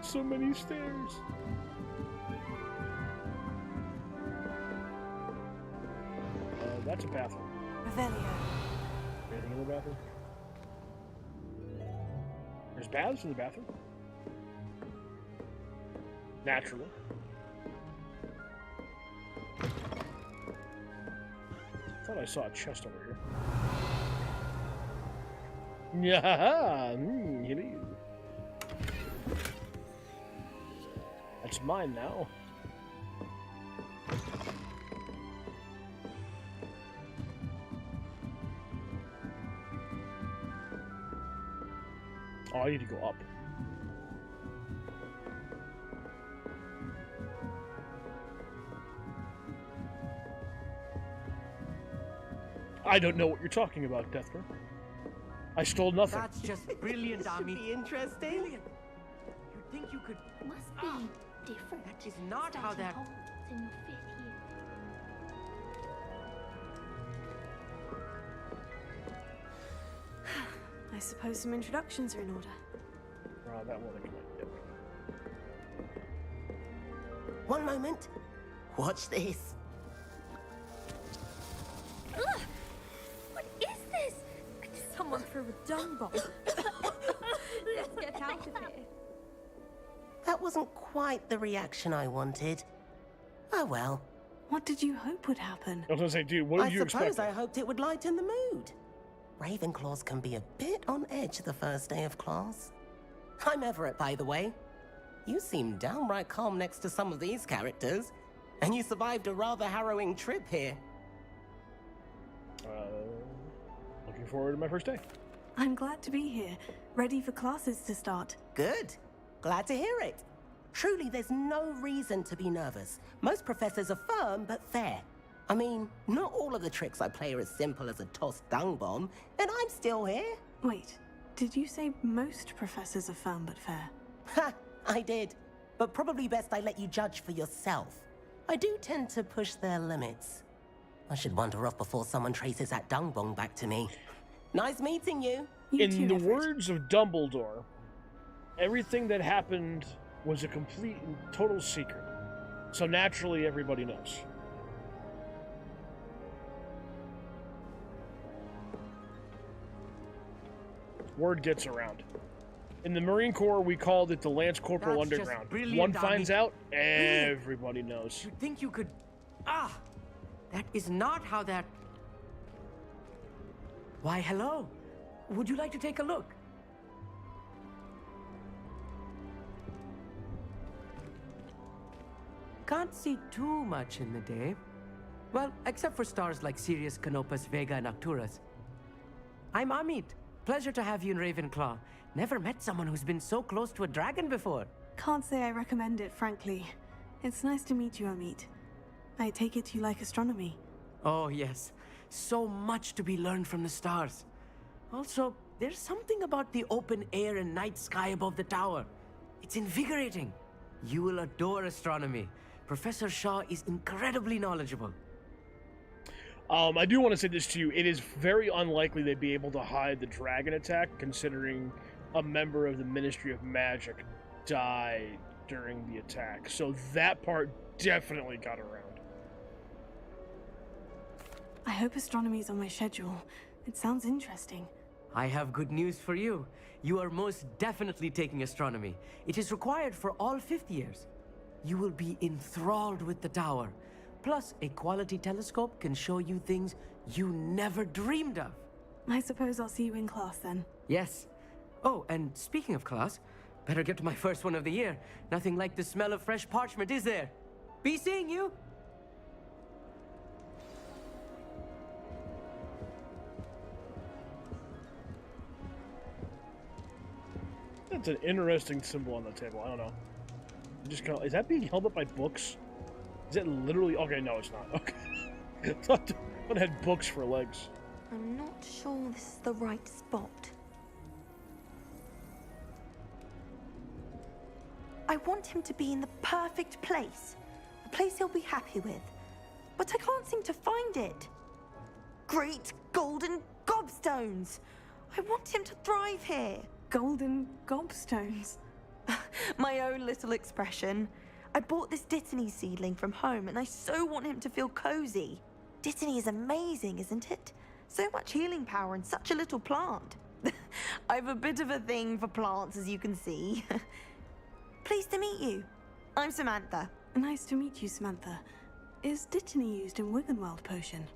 So many stairs. That's a bathroom. Revelio. Anything in the bathroom? There's baths in the bathroom? Naturally. I thought I saw a chest over here. Yeah, hello. That's mine now. Oh, I need to go up. I don't know what you're talking about, Deathmer. I stole nothing. That's just brilliant, Ami. Should be interesting. Brilliant. You think you could... Must be different. That is not how that... Hogwarts in your 5th year. I suppose some introductions are in order. Oh, that one again. Yep. One moment. Watch this. Ugh! What is this? Someone threw a dung bomb. Let's get out of here. That wasn't quite the reaction I wanted. Oh well. What did you hope would happen? I was gonna say, dude, what did you expect? I suppose I hoped it would lighten the mood. Ravenclaws can be a bit on edge the first day of class. I'm Everett, by the way. You seem downright calm next to some of these characters, and you survived a rather harrowing trip here. Looking forward to my first day. I'm glad to be here, ready for classes to start. Good. Glad to hear it. Truly, there's no reason to be nervous. Most professors are firm but fair. I mean, not all of the tricks I play are as simple as a tossed dung bomb, and I'm still here. Wait, did you say most professors are firm but fair? Ha! I did. But probably best I let you judge for yourself. I do tend to push their limits. I should wander off before someone traces that dung bomb back to me. Nice meeting you. In the words of Dumbledore, everything that happened was a complete and total secret. So naturally, everybody knows. Word gets around. In the Marine Corps, we called it the Lance Corporal That's just Underground. brilliant, One finds Ami. out, everybody knows. You think you could... Ah! That is not how that... Why, hello. Would you like to take a look? Can't see too much in the day. Well, except for stars like Sirius, Canopus, Vega, and Arcturus. I'm Amit. Pleasure to have you in Ravenclaw. Never met someone who's been so close to a dragon before. Can't say I recommend it, frankly. It's nice to meet you, Amit. I take it you like astronomy. Oh, yes. So much to be learned from the stars. Also, there's something about the open air and night sky above the tower. It's invigorating. You will adore astronomy. Professor Shaw is incredibly knowledgeable. I do want to say this to you. It is very unlikely they'd be able to hide the dragon attack, considering a member of the Ministry of Magic died during the attack. So that part definitely got around. I hope astronomy's on my schedule. It sounds interesting. I have good news for you. You are most definitely taking astronomy. It is required for all fifth years. You will be enthralled with the tower. Plus, a quality telescope can show you things you never dreamed of. I suppose I'll see you in class then. Yes. Oh, and speaking of class, better get to my first one of the year. Nothing like the smell of fresh parchment, is there? Be seeing you! That's an interesting symbol on the table. I don't know. Just kind of, is that being held up by books? Is it literally? Okay, no, it's not. Okay. I thought it had books for legs. I'm not sure this is the right spot. I want him to be in the perfect place. A place he'll be happy with. But I can't seem to find it. Great golden gobstones! I want him to thrive here. Golden gobstones? My own little expression. I bought this Dittany seedling from home and I so want him to feel cozy. Dittany is amazing, isn't it? So much healing power in such a little plant. I have a bit of a thing for plants, as you can see. Pleased to meet you. I'm Samantha. Nice to meet you, Samantha. Is Dittany used in Wiggenweld potion?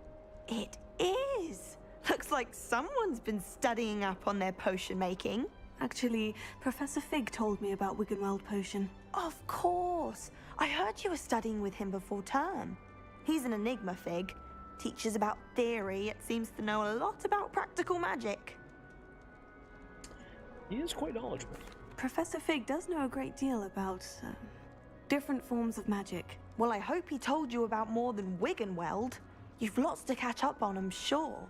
It is. Looks like someone's been studying up on their potion making. Actually, Professor Fig told me about Wiggenweld potion. Of course. I heard you were studying with him before term. He's an enigma, Fig. Teaches about theory, yet seems to know a lot about practical magic. He is quite knowledgeable. Professor Fig does know a great deal about different forms of magic. Well, I hope he told you about more than Wiggenweld. You've lots to catch up on, I'm sure.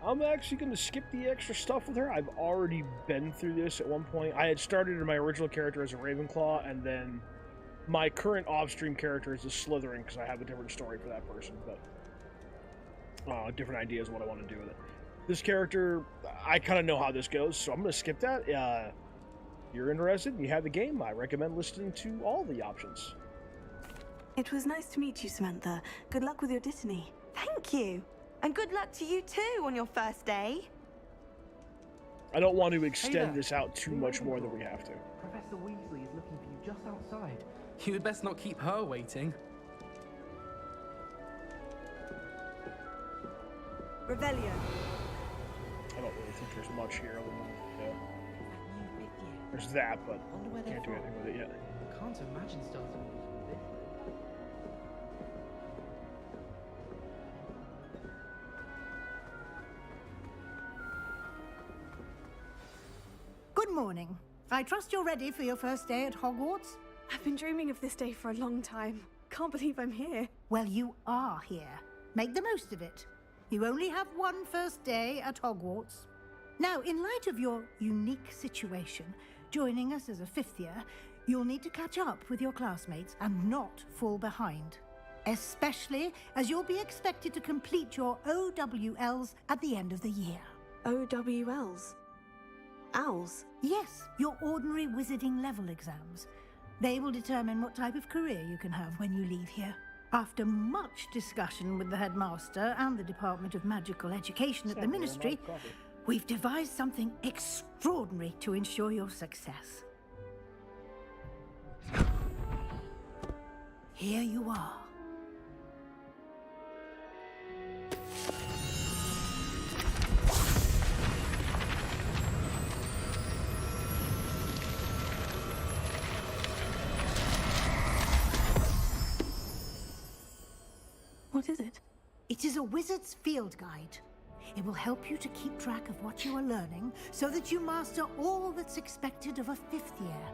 I'm actually going to skip the extra stuff with her. I've already been through this at one point. I had started in my original character as a Ravenclaw, and then my current off-stream character is a Slytherin, because I have a different story for that person, but different ideas of what I want to do with it. This character, I kind of know how this goes, so I'm going to skip that. If you're interested and you have the game, I recommend listening to all the options. It was nice to meet you, Samantha. Good luck with your Dittany. Thank you. And good luck to you too on your first day. I don't want to extend this out too much more than we have to. Professor Weasley is looking for you just outside. You had best not keep her waiting. Revelio. I don't really think there's much here other than there's that, but can't do anything with it yet. I can't imagine starting with it. Good morning. I trust you're ready for your first day at Hogwarts? I've been dreaming of this day for a long time. Can't believe I'm here. Well, you are here. Make the most of it. You only have one first day at Hogwarts. Now, in light of your unique situation, joining us as a fifth year, you'll need to catch up with your classmates and not fall behind. Especially as you'll be expected to complete your OWLs at the end of the year. OWLs? Owls? Yes, your ordinary wizarding level exams. They will determine what type of career you can have when you leave here. After much discussion with the headmaster and the Department of Magical Education at the Ministry, we've devised something extraordinary to ensure your success. Here you are. What is it? It is a wizard's field guide. It will help you to keep track of what you are learning so that you master all that's expected of a fifth year.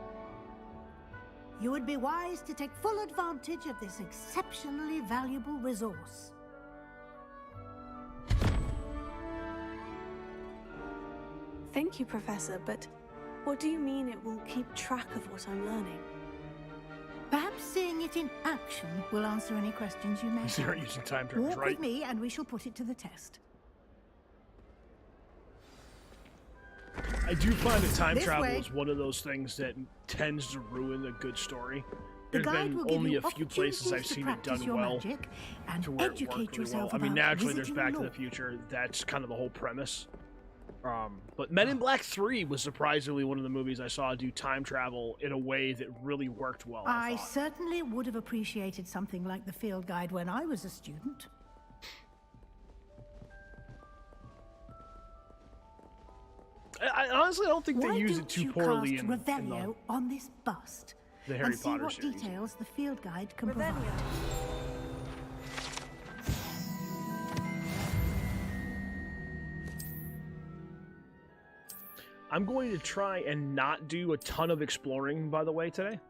You would be wise to take full advantage of this exceptionally valuable resource. Thank you, Professor, but what do you mean it will keep track of what I'm learning? Perhaps seeing it in action will answer any questions you may have. They're using time terms, Walk right? with me and we shall put it to the test. I do find that time This travel way. is one of those things that tends to ruin a good story. The There's guide been will give only you a few places I've opportunities to seen it practice done your well magic and to where it educate worked really yourself well. I mean, about naturally, there's visiting Back to law. the Future. That's kind of the whole premise. But Men in Black 3 was surprisingly one of the movies I saw do time travel in a way that really worked well. I certainly would have appreciated something like the field guide when I was a student. I honestly don't think Why they use don't it too you poorly cast in Revelio on this bust the Harry and see Potter what series. details the field guide can provide. I'm going to try and not do a ton of exploring, by the way, today.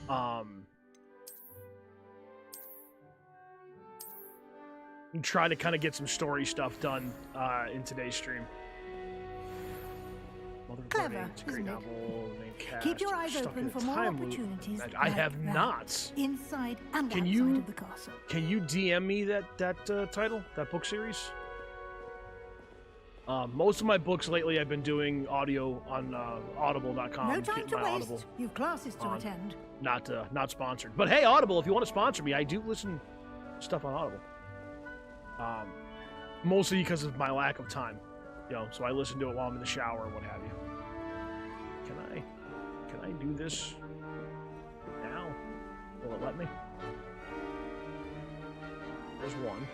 And try to kind of get some story stuff done in today's stream. Clever, It's a great isn't it? novel, main cast, Keep your eyes stuck open in a for more time loop. opportunities. I like have that, not. Inside and Can outside you- of the castle. Can you DM me that title, that book series? Most of my books lately I've been doing audio on audible.com. No time getting to my waste. Audible. You've classes to on. attend. Not sponsored. But hey, Audible, if you want to sponsor me, I do listen to stuff on Audible. Mostly because of my lack of time. You know, so I listen to it while I'm in the shower or what have you. Can I do this now? Will it let me? There's one.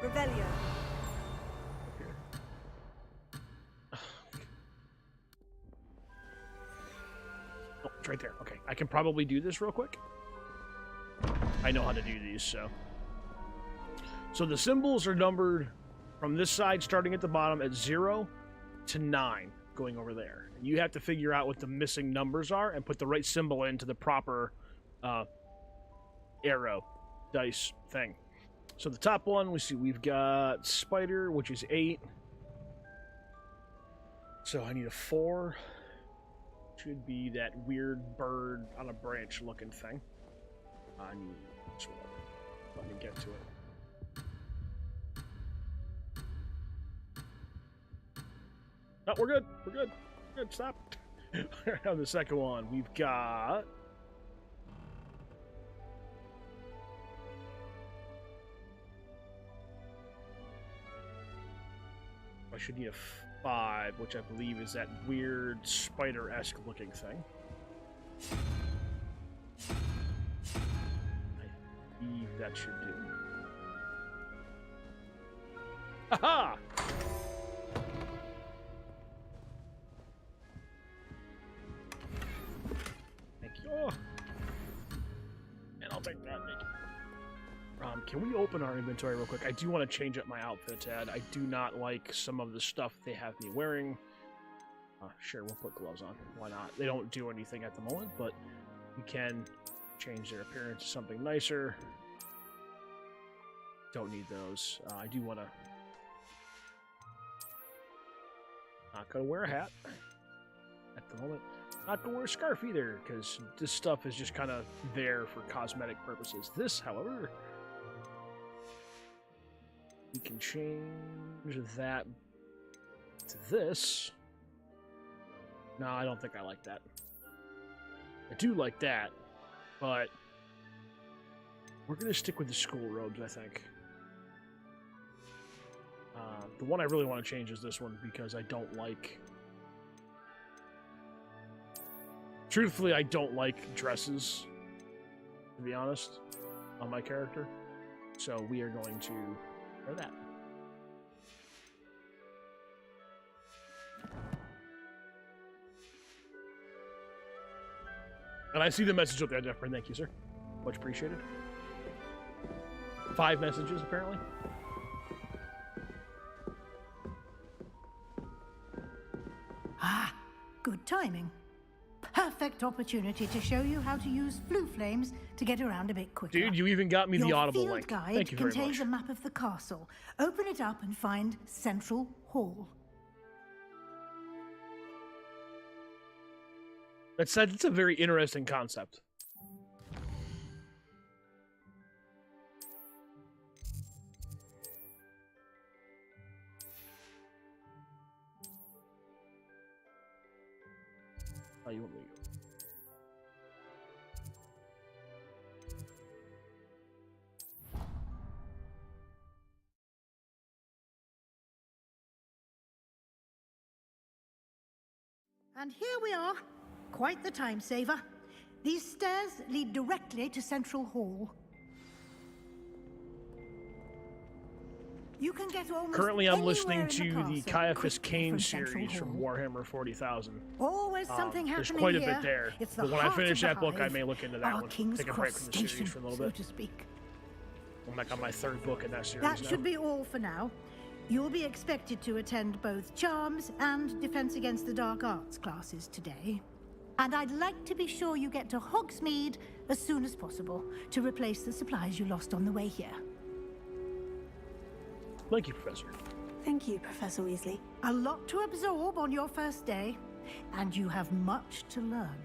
Revelio. Oh, it's right there. Okay, I can probably do this real quick. I know how to do these, so. So the symbols are numbered from this side, starting at the bottom at 0 to 9, going over there. And you have to figure out what the missing numbers are and put the right symbol into the proper arrow dice thing. So the top one, we've got spider, which is 8. So I need a 4. Should be that weird bird on a branch looking thing. I need this one. Let me get to it. Oh, we're good. We're good. We're good. Stop. On the second one, we've got. I should need a 5, which I believe is that weird spider-esque looking thing. I believe that should do. Haha! Thank you. Oh. And I'll take that. Thank you. Can we open our inventory real quick? I do want to change up my outfit, Ed. I do not like some of the stuff they have me wearing. Sure, we'll put gloves on. Why not? They don't do anything at the moment, but you can change their appearance to something nicer. Don't need those. I do want to... Not going to wear a hat at the moment. Not going to wear a scarf either, because this stuff is just kind of there for cosmetic purposes. This, however... We can change that to this. No, I don't think I like that. I do like that, but we're going to stick with the school robes, I think. The one I really want to change is this one because I don't like... Truthfully, I don't like dresses, to be honest, on my character. So we are going to wear that. And I see the message up there, Jeffrey. Thank you, sir. Much appreciated. 5 messages, apparently. Ah, good timing. Perfect opportunity to show you how to use flue flames to get around a bit quicker. Dude, you even got me the Your Audible field link. guide Thank you very contains much. a map of the castle. Open it up and find Central Hall. It's a very interesting concept. Oh, you want me to go? And here we are. Quite the time saver. These stairs lead directly to Central Hall. You can get almost Currently, I'm anywhere listening in to the castle Caiaphas quickly Cain from Central series from Hall. Warhammer 40,000. Always something There's happening quite a here. bit there. It's the But when I heart finish of that the book, I hive. may look into that Our one. King's Take a break Cross from the series Station, for a little so bit. to speak. I'm like on my third book in that series That now. should be all for now. You'll be expected to attend both Charms and Defense Against the Dark Arts classes today. And I'd like to be sure you get to Hogsmeade as soon as possible to replace the supplies you lost on the way here. Thank you, Professor. Thank you, Professor Weasley. A lot to absorb on your first day, and you have much to learn.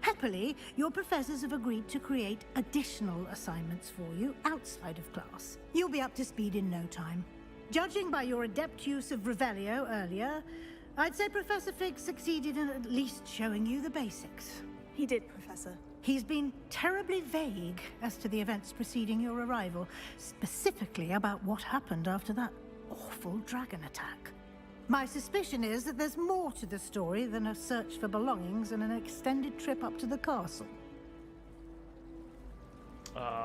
Happily, your professors have agreed to create additional assignments for you outside of class. You'll be up to speed in no time. Judging by your adept use of Revelio earlier, I'd say Professor Fig succeeded in at least showing you the basics. He did, Professor. He's been terribly vague as to the events preceding your arrival, specifically about what happened after that awful dragon attack. My suspicion is that there's more to the story than a search for belongings and an extended trip up to the castle.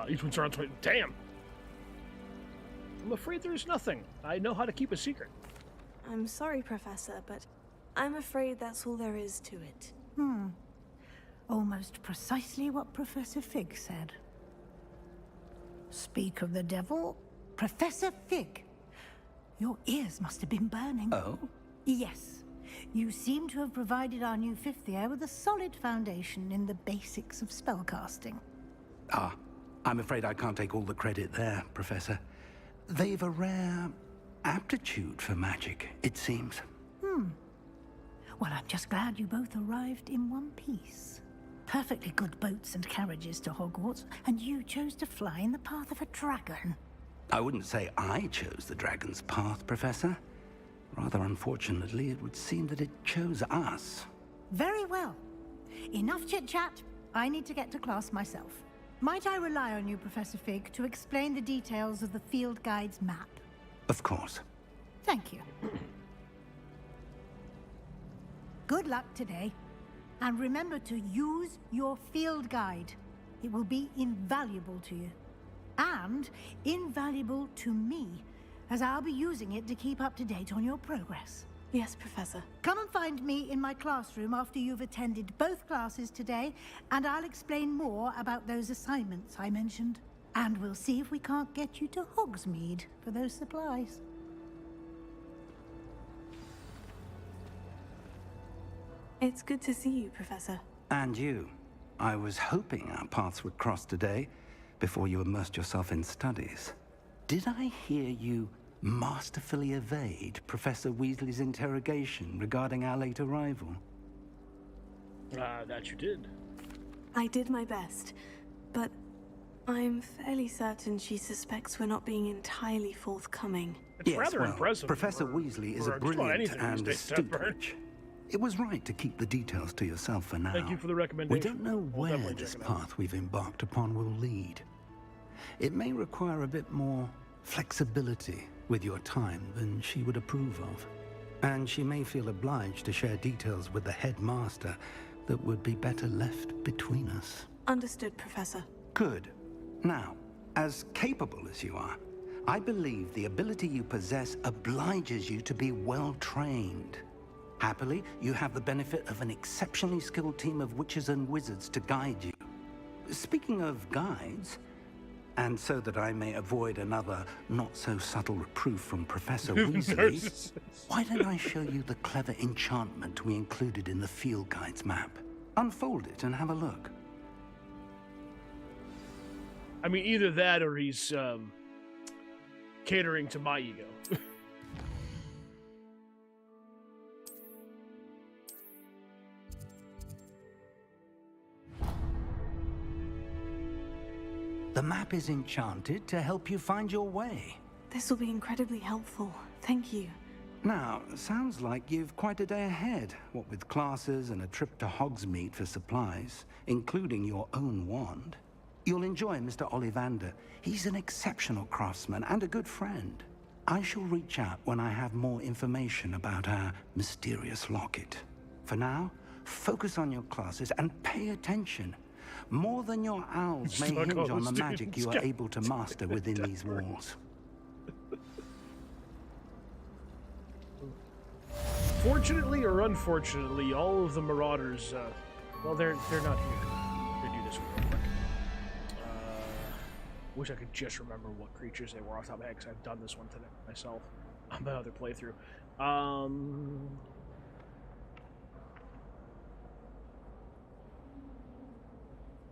Each one's around 20. Damn! I'm afraid there's nothing. I know how to keep a secret. I'm sorry, Professor, but I'm afraid that's all there is to it. Almost precisely what Professor Fig said. Speak of the devil, Professor Fig. Your ears must have been burning. Oh? Yes. You seem to have provided our new fifth year with a solid foundation in the basics of spellcasting. Ah, I'm afraid I can't take all the credit there, Professor. They've a rare aptitude for magic, it seems. Well, I'm just glad you both arrived in one piece. Perfectly good boats and carriages to Hogwarts, and you chose to fly in the path of a dragon. I wouldn't say I chose the dragon's path, Professor. Rather unfortunately, it would seem that it chose us. Very well. Enough chit-chat. I need to get to class myself. Might I rely on you, Professor Fig, to explain the details of the field guide's map? Of course. Thank you. Good luck today. And remember to use your field guide. It will be invaluable to you. And invaluable to me, as I'll be using it to keep up to date on your progress. Yes, Professor. Come and find me in my classroom after you've attended both classes today, and I'll explain more about those assignments I mentioned. And we'll see if we can't get you to Hogsmeade for those supplies. It's good to see you, Professor. And you. I was hoping our paths would cross today, before you immersed yourself in studies. Did I hear you masterfully evade Professor Weasley's interrogation regarding our late arrival? That you did. I did my best, but I'm fairly certain she suspects we're not being entirely forthcoming. It's rather impressive. Professor Weasley is a brilliant and astute witch. It was right to keep the details to yourself for now. Thank you for the recommendation. We don't know We'll where definitely this check it out. path we've embarked upon will lead. It may require a bit more flexibility with your time than she would approve of. And she may feel obliged to share details with the headmaster that would be better left between us. Understood, Professor. Good. Now, as capable as you are, I believe the ability you possess obliges you to be well trained. Happily, you have the benefit of an exceptionally skilled team of witches and wizards to guide you. Speaking of guides, and so that I may avoid another not-so-subtle reproof from Professor Weasley, why don't I show you the clever enchantment we included in the field guide's map? Unfold it and have a look. I mean, either that or he's catering to my ego. The map is enchanted to help you find your way. This will be incredibly helpful. Thank you. Now, sounds like you've quite a day ahead, what with classes and a trip to Hogsmeade for supplies, including your own wand. You'll enjoy Mr. Ollivander. He's an exceptional craftsman and a good friend. I shall reach out when I have more information about our mysterious locket. For now, focus on your classes and pay attention. More than your owls may hinge on the magic you are able to master within these walls. Fortunately or unfortunately, all of the Marauders, well, they're not here. They do this one real quick. Wish I could just remember what creatures they were off the top of my head, because I've done this one today myself on my other playthrough.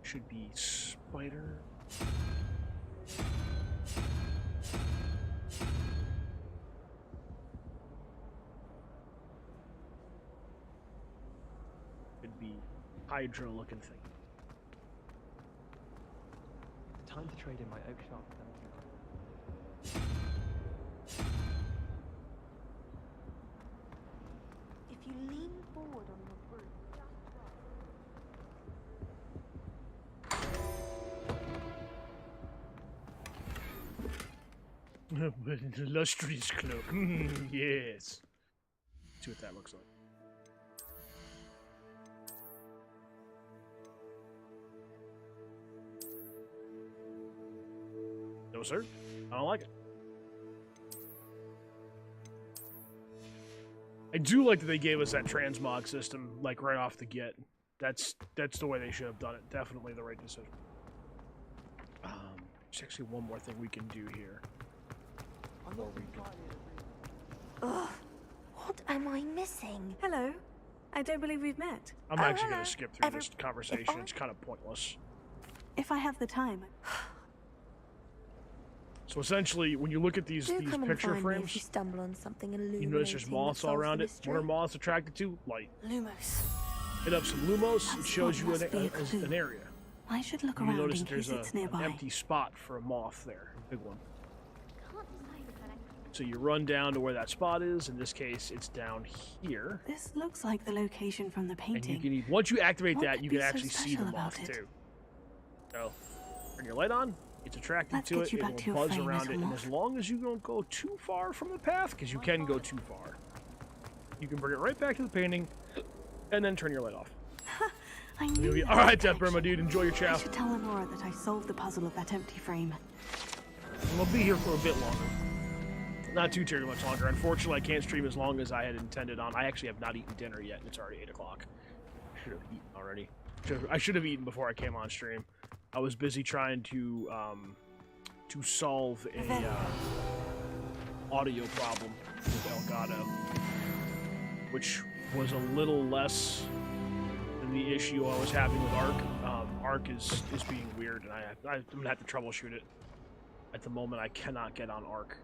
Should be spider. Could be Hydra looking thing. Time to trade in my oak sharp. If you lean forward on your broom, Illustrious cloak. Yes. See what that looks like. No, sir. I don't like it. I do like that they gave us that transmog system, like, right off the get. That's the way they should have done it. Definitely the right decision. There's actually one more thing we can do here. ugh, what am I missing? Hello. I don't believe we've met. I'm actually going to skip through this conversation. It's kind of pointless. If I have the time. So essentially, when you look at these picture frames, you stumble on something you notice there's moths all around it. What are moths attracted to? Light. Lumos. Hit up some Lumos, it shows you an area. I should look You around notice in there's case it's an nearby. empty spot for a moth there, a big one. So you run down to where that spot is. In this case, it's down here. This looks like the location from the painting. And you can, once you activate What that, could you be can so actually see the special moth about it? too. So, turn your light on. It's attracted Let's to get it. you It back to will your buzz frame, around little it, and moth. as long as you don't go too far from the path, because you can go too far, you can bring it right back to the painting, and then turn your light off. I knew that All right, connection. Death Burma dude, enjoy your I chow. should tell Lenora that I solved the puzzle of that empty frame. We'll be here for a bit longer. Not too terribly much longer. Unfortunately, I can't stream as long as I had intended on. I actually have not eaten dinner yet, and it's already 8 o'clock. I should have eaten already. I should have eaten before I came on stream. I was busy trying to solve a audio problem with Elgato, which was a little less than the issue I was having with Ark. Ark is being weird, and I'm gonna have to troubleshoot it. At the moment, I cannot get on Ark.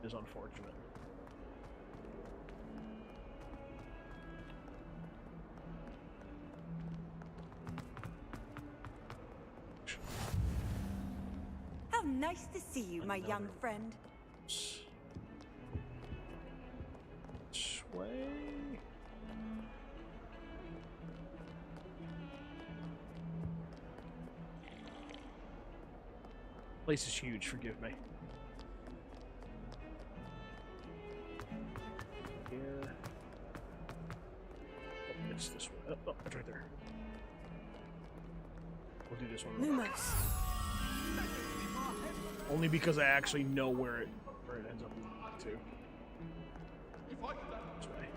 It is unfortunate. How nice to see you, my young friend. Sway. Place is huge, forgive me. Here. Oh, it's this one. Oh, it's right there. We'll do this one. Lumos. Only because I actually know where it ends up leading to. This way.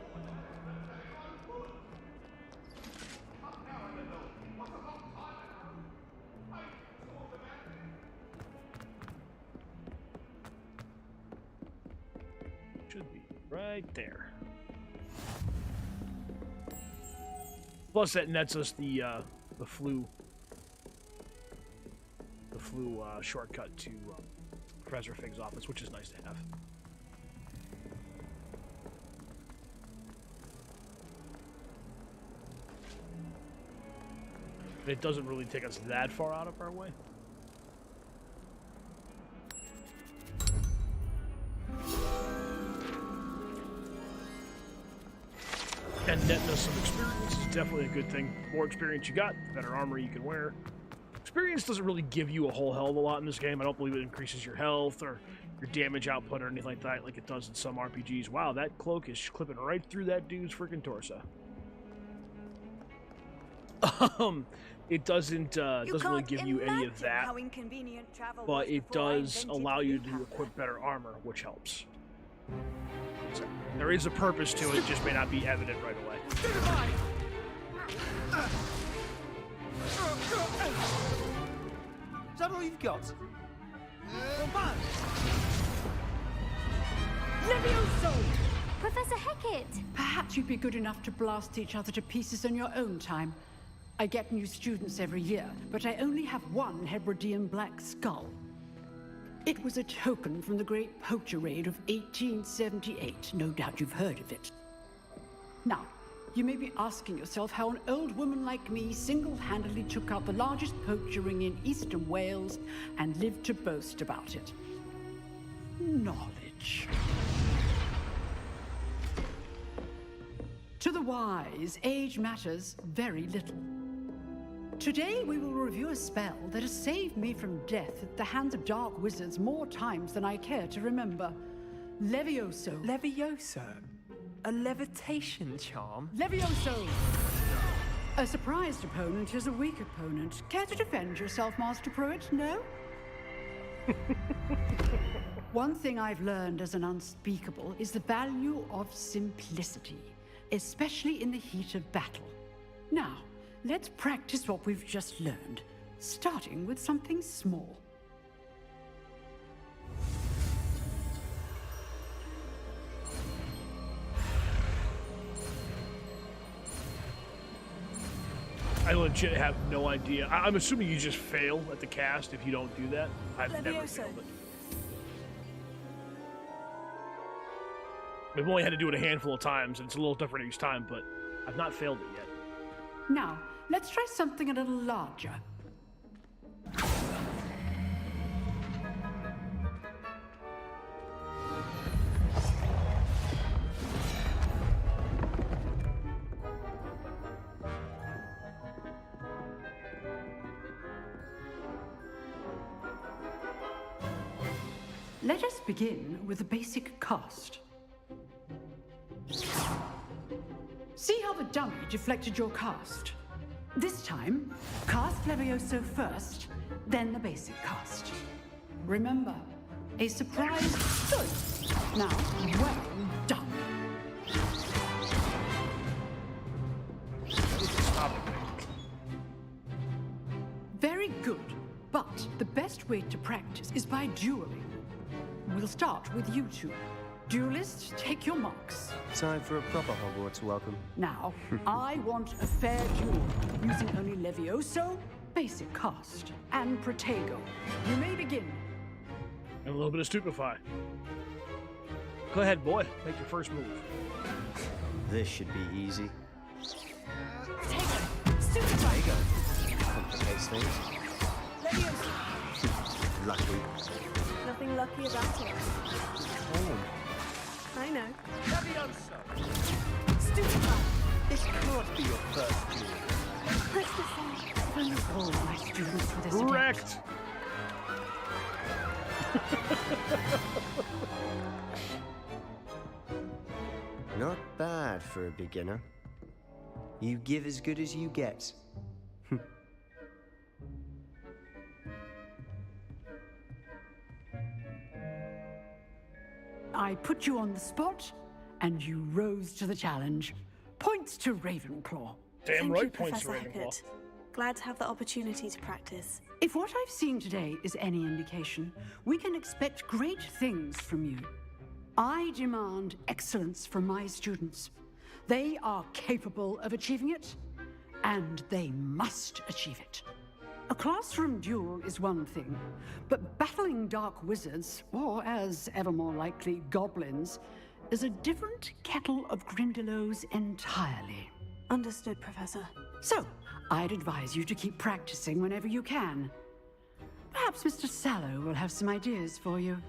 Should be right there. Plus, that nets us the flu shortcut to Professor Fig's office, which is nice to have. It doesn't really take us that far out of our way. And netness of experience is definitely a good thing. The more experience you got, the better armor you can wear. Experience doesn't really give you a whole hell of a lot in this game. I don't believe it increases your health or your damage output or anything like that, like it does in some RPGs. Wow, that cloak is clipping right through that dude's freaking torso. It doesn't really give you any of that, but it does allow you to equip better armor, which helps. So, there is a purpose to it, just may not be evident right away. Is that all you've got? Levioso! Professor Hecat! Perhaps you'd be good enough to blast each other to pieces in your own time. I get new students every year, but I only have one Hebridean black skull. It was a token from the Great Poacher Raid of 1878. No doubt you've heard of it. Now, you may be asking yourself how an old woman like me single-handedly took out the largest poacher ring in eastern Wales and lived to boast about it. Knowledge. To the wise, age matters very little. Today we will review a spell that has saved me from death at the hands of dark wizards more times than I care to remember. Levioso. Levioso? A levitation charm? Levioso! A surprised opponent is a weak opponent. Care to defend yourself, Master Pruitt? No? One thing I've learned as an unspeakable is the value of simplicity, especially in the heat of battle. Now, let's practice what we've just learned, starting with something small. I legit have no idea. I'm assuming you just fail at the cast if you don't do that. I've never failed it. I've only had to do it a handful of times, and it's a little different each time, but I've not failed it yet. Now, let's try something a little larger. Let us begin with the basic cast. See how the dummy deflected your cast? This time, cast Levioso first, then the basic cast. Remember, a surprise good. Now, well done. Very good, but the best way to practice is by dueling. We'll start with you two. Duelists, take your marks. Time for a proper Hogwarts welcome. Now, I want a fair duel, using only Levioso, basic cast, and Protego. You may begin. And a little bit of Stupefy. Go ahead, boy. Make your first move. This should be easy. Protego! Stupefy! Protego. Complicates things. Levioso! Lucky. Nothing lucky about it. Oh. I know. Levioso! Stupefy! This can't be your first duel. Thank all my students for this Wrecked! Not bad for a beginner. You give as good as you get. I put you on the spot, and you rose to the challenge. Points to Ravenclaw. Damn right, points to Professor Ravenclaw. Hecat. Glad to have the opportunity to practice. If what I've seen today is any indication, we can expect great things from you. I demand excellence from my students. They are capable of achieving it, and they must achieve it. A classroom duel is one thing, but battling dark wizards, or as ever more likely, goblins, is a different kettle of Grindylows entirely. Understood, Professor. So, I'd advise you to keep practicing whenever you can. Perhaps Mr. Sallow will have some ideas for you.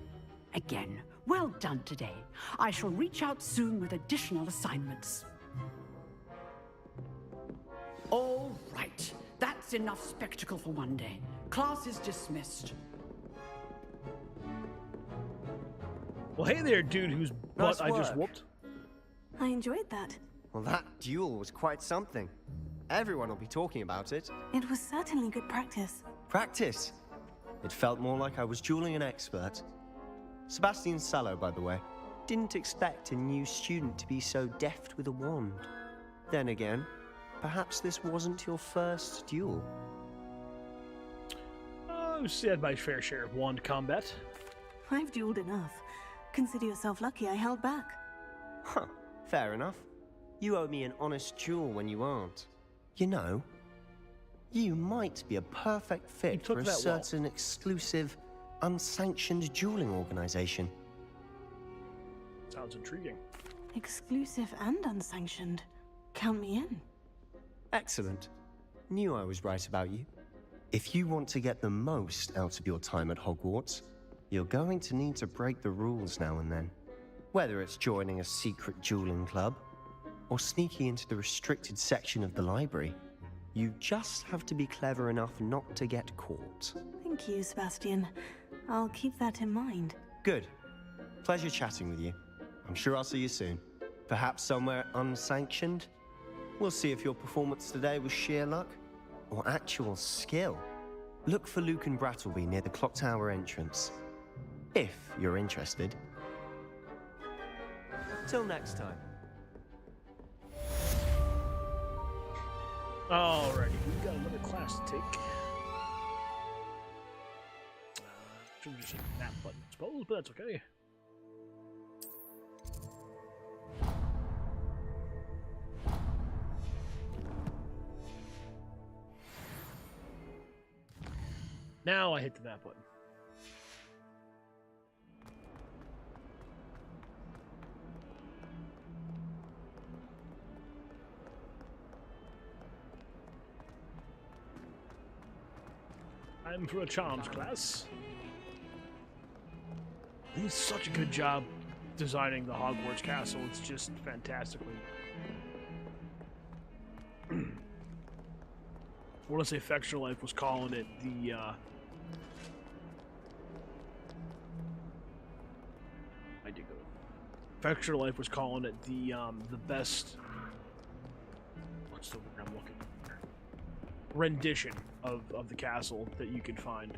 Again, well done today. I shall reach out soon with additional assignments. All right. That's enough spectacle for one day. Class is dismissed. Well, hey there, dude whose butt I just whooped. I enjoyed that. Well, that duel was quite something. Everyone will be talking about it. It was certainly good practice. Practice? It felt more like I was dueling an expert. Sebastian Sallow, by the way. Didn't expect a new student to be so deft with a wand. Then again, perhaps this wasn't your first duel. I've had my fair share of wand combat. I've dueled enough. Consider yourself lucky I held back. Huh, fair enough. You owe me an honest duel when you aren't. You know, you might be a perfect fit for a certain exclusive, unsanctioned dueling organization. Sounds intriguing. Exclusive and unsanctioned. Count me in. Excellent. Knew I was right about you. If you want to get the most out of your time at Hogwarts, you're going to need to break the rules now and then. Whether it's joining a secret dueling club, or sneaking into the restricted section of the library, you just have to be clever enough not to get caught. Thank you, Sebastian. I'll keep that in mind. Good. Pleasure chatting with you. I'm sure I'll see you soon. Perhaps somewhere unsanctioned? We'll see if your performance today was sheer luck or actual skill. Look for Luke and Brattleby near the clock tower entrance, if you're interested. Till next time. Alrighty, we've got another class to take. Should have just hit that button, I suppose, but that's okay. Now I hit the that button. I'm for a charms class. He did such a good job designing the Hogwarts castle. It's just fantastically. I want to say Fextra Life was calling it the I did go. Fextra Life was calling it the best. What's the word I'm looking for? Rendition of the castle that you can find.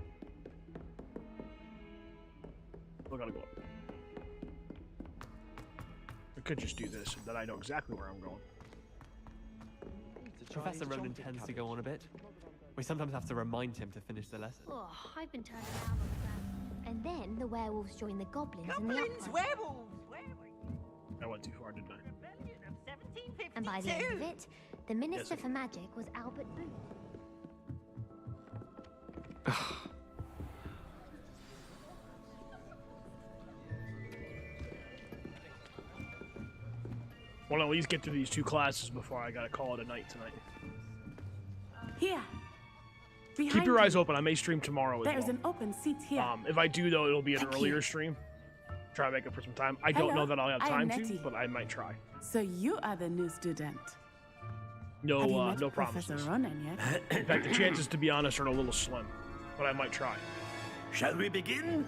I gotta go up. I could just do this, and then I know exactly where I'm going. Professor Ronan tends to go on a bit. We sometimes have to remind him to finish the lesson. Oh, I've been turned around on the ground. And then the werewolves join the goblins in the Goblins, upper. werewolves! I went too far, didn't I? And by the end of it, the Minister for Magic was Albert Booth. Want to at least get through these two classes before I gotta call it a night tonight. Here. Keep your eyes open. I may stream tomorrow as There's well. an open seat here. If I do, though, it'll be an earlier stream. Try to make it for some time. I don't know that I'll have time to, but I might try. So you are the new student. No, Have you met no Professor promises. Ronan yet? In fact, the chances, to be honest, are a little slim, but I might try. Shall we begin?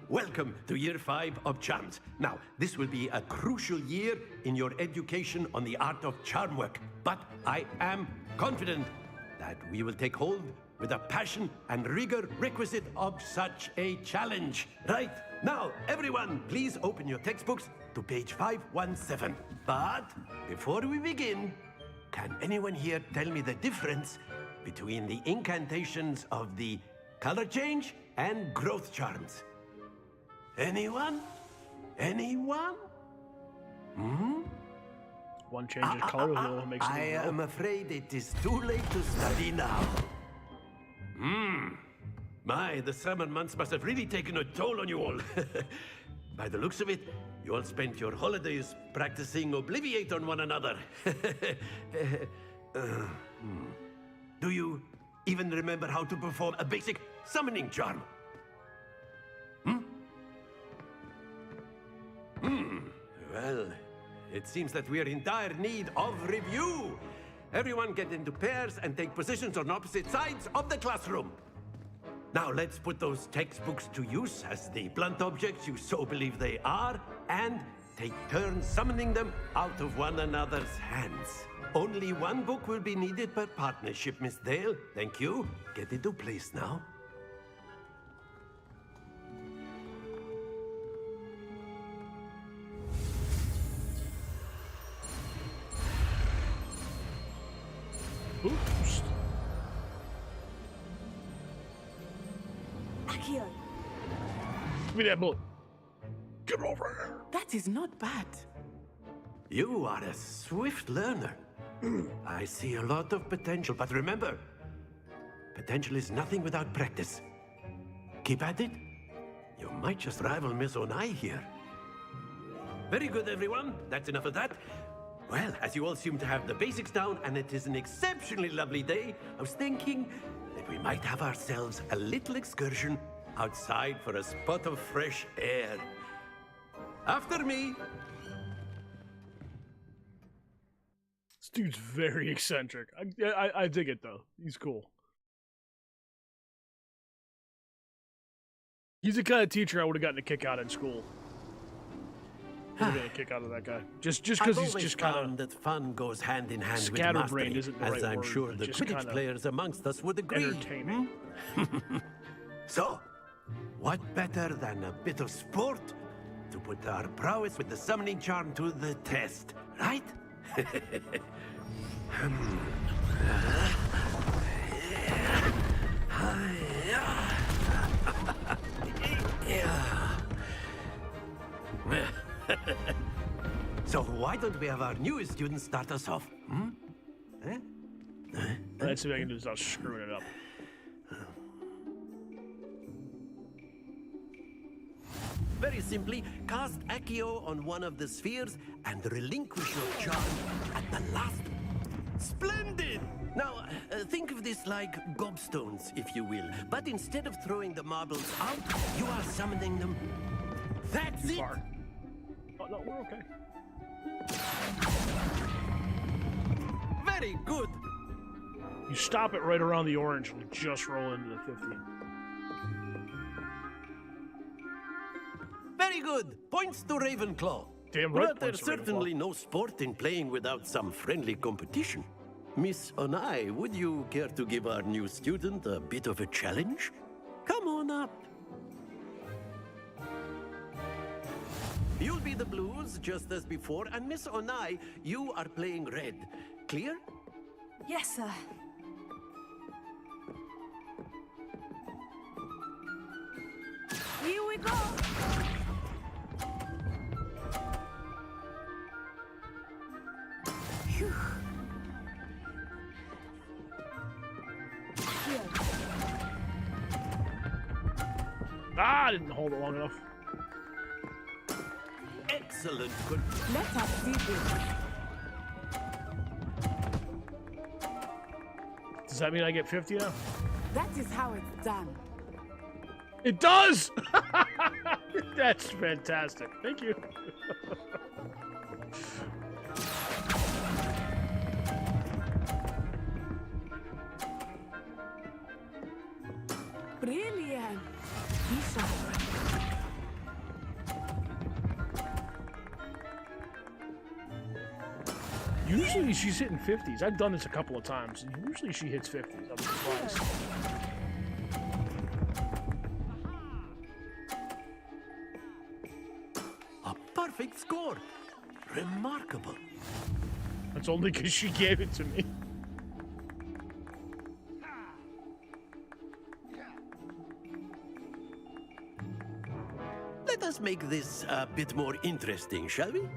Welcome to Year 5 of Charms. Now, this will be a crucial year in your education on the art of charm work, but I am confident that we will take hold with the passion and rigor requisite of such a challenge. Right, now, everyone, please open your textbooks to page 517. But before we begin, can anyone here tell me the difference between the incantations of the color change and growth charms? Anyone? Anyone? Hmm? One changes color, the other one makes it I grow. am afraid it is too late to study now. My, the summer months must have really taken a toll on you all. By the looks of it, you all spent your holidays practicing Obliviate on one another. Do you even remember how to perform a basic summoning charm? Well, it seems that we are in dire need of review. Everyone get into pairs and take positions on opposite sides of the classroom. Now let's put those textbooks to use as the blunt objects you so believe they are, and take turns summoning them out of one another's hands. Only one book will be needed per partnership, Miss Dale. Thank you. Get into place now. Oops. Accio. Give me that book. Get over here. That is not bad. You are a swift learner. I see a lot of potential, but remember, potential is nothing without practice. Keep at it. You might just rival Miss Onai here. Very good, everyone. That's enough of that. Well, as you all seem to have the basics down, and it is an exceptionally lovely day, I was thinking that we might have ourselves a little excursion outside for a spot of fresh air. After me. This dude's very eccentric. I dig it, though. He's cool. He's the kind of teacher I would have gotten a kick out in school. Would have gotten a kick out of that guy. Just because he's just kind of... that fun goes hand in hand with scatterbrained mastery, isn't the as right I'm word, sure but the just Quidditch kinda players amongst us would agree. entertaining. So, what better than a bit of sport to put our prowess with the summoning charm to the test, right? So why don't we have our newest student start us off? Let's see if I can do this without screwing it up. Very simply, cast Accio on one of the spheres and relinquish your charm at the last. Splendid! Now, think of this like gobstones, if you will. But instead of throwing the marbles out, you are summoning them. That's it! Oh, no, we're okay. Very good! You stop it right around the orange and just roll into the 15. Very good! Points to Ravenclaw. Damn right, But there's points to Ravenclaw. certainly no sport in playing without some friendly competition. Miss Onai, would you care to give our new student a bit of a challenge? Come on up. You'll be the blues, just as before, and Miss Onai, you are playing red. Clear? Yes, sir. Here we go. Phew. Here. Ah, I didn't hold it long enough. Excellent. Good. Let us see this. Does that mean I get 50 now? That is how it's done. It does! That's fantastic. Thank you. Brilliant. Lisa. Usually she's hitting 50s. I've done this a couple of times. And usually she hits 50s. I'm surprised. A perfect score. Remarkable. That's only because she gave it to me. Let us make this a bit more interesting, shall we?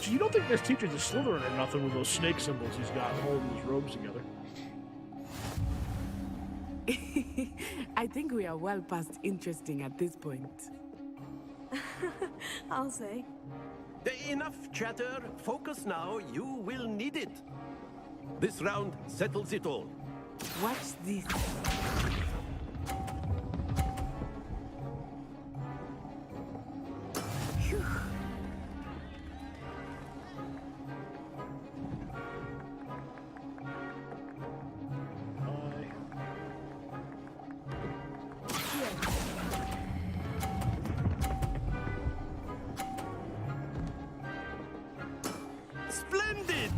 So you don't think this teacher's a Slytherin or nothing with those snake symbols he's got holding his robes together? I think we are well past interesting at this point. I'll say. Enough chatter. Focus now. You will need it. This round settles it all. Watch this. Splendid!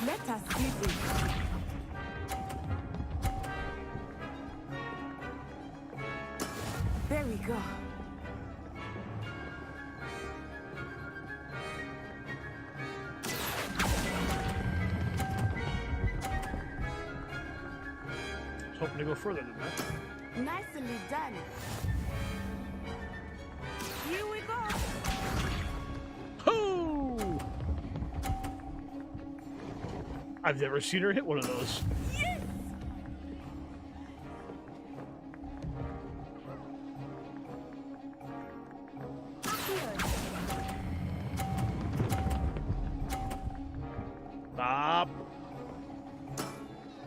Let us see this. There we go. Hoping to go further than that. Nicely done. Here we go. Oh! I've never seen her hit one of those. Yes! Stop.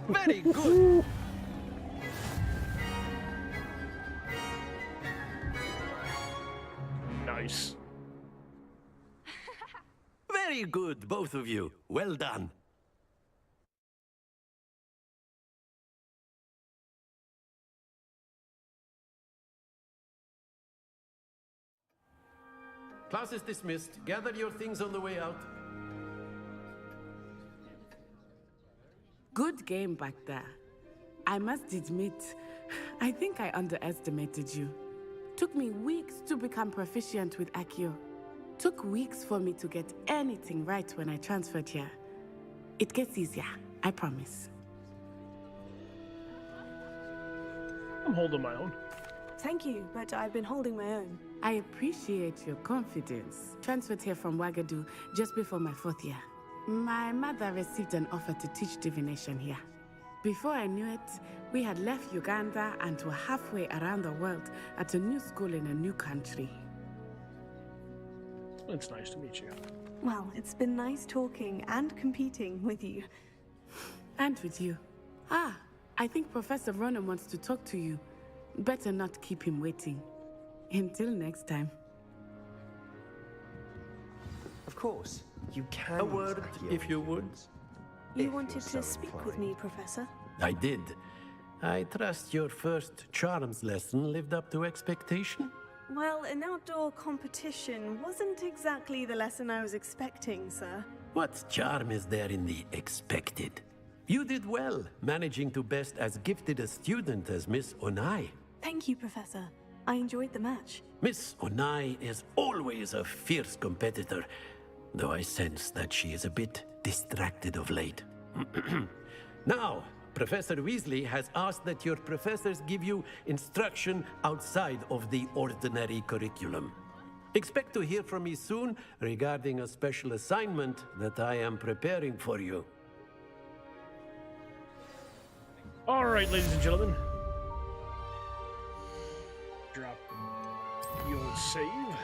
Very good. Nice. Very good, both of you. Well done. Class is dismissed. Gather your things on the way out. Good game back there. I must admit, I think I underestimated you. Took me weeks to become proficient with Accio. Took weeks for me to get anything right when I transferred here. It gets easier, I promise. I'm holding my own. Thank you, but I've been holding my own. I appreciate your confidence. Transferred here from Wagadu just before my 4th year. My mother received an offer to teach divination here. Before I knew it, we had left Uganda and were halfway around the world at a new school in a new country. It's nice to meet you. Well, it's been nice talking and competing with you. And with you. Ah, I think Professor Ronan wants to talk to you. Better not keep him waiting. Until next time. Of course, you can. A word, if you would. You wanted to speak with me, Professor? I did. I trust your first charms lesson lived up to expectation? Well, an outdoor competition wasn't exactly the lesson I was expecting, sir. What charm is there in the expected? You did well, managing to best as gifted a student as Miss Onai. Thank you, Professor. I enjoyed the match. Miss Onai is always a fierce competitor, though I sense that she is a bit distracted of late. Now, Professor Weasley has asked that your professors give you instruction outside of the ordinary curriculum. Expect to hear from me soon regarding a special assignment that I am preparing for you. All right, ladies and gentlemen. Drop the old save.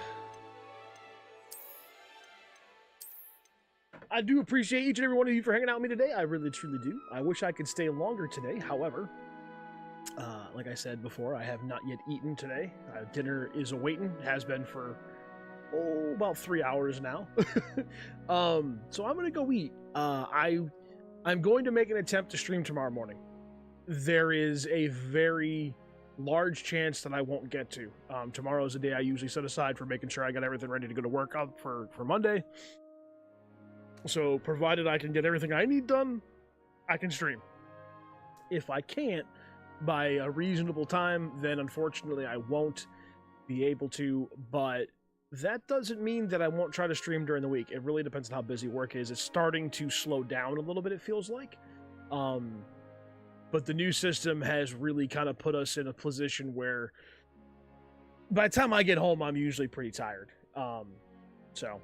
I do appreciate each and every one of you for hanging out with me today. I really, truly do. I wish I could stay longer today. However, like I said before, I have not yet eaten today. Dinner is awaiting. Has been for, about 3 hours now. So I'm going to go eat. I'm going to make an attempt to stream tomorrow morning. There is a very large chance that I won't get to. Tomorrow is a day I usually set aside for making sure I got everything ready to go to work up for Monday. So, provided I can get everything I need done, I can stream. If I can't, by a reasonable time, then unfortunately I won't be able to, but that doesn't mean that I won't try to stream during the week. It really depends on how busy work is. It's starting to slow down a little bit, it feels like. But the new system has really kind of put us in a position where by the time I get home, I'm usually pretty tired. So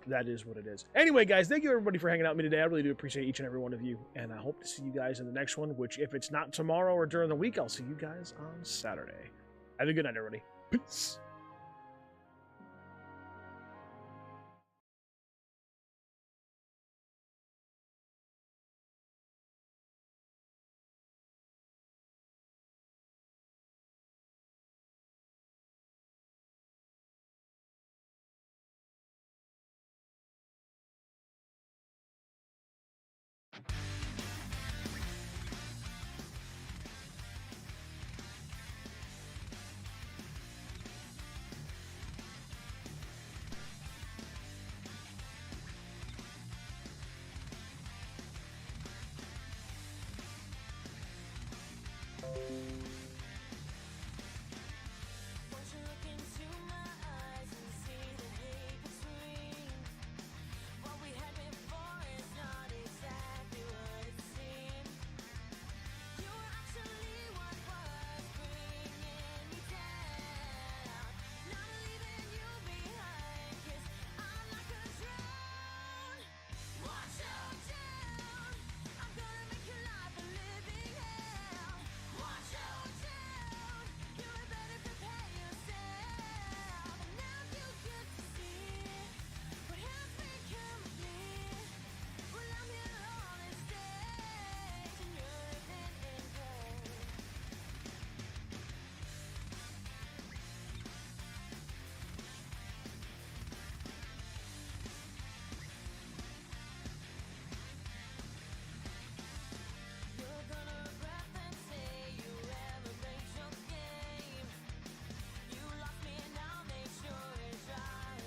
that is what it is. Anyway, guys, thank you everybody for hanging out with me today. I really do appreciate each and every one of you, and I hope to see you guys in the next one, which if it's not tomorrow or during the week, I'll see you guys on Saturday. Have a good night, everybody. Peace.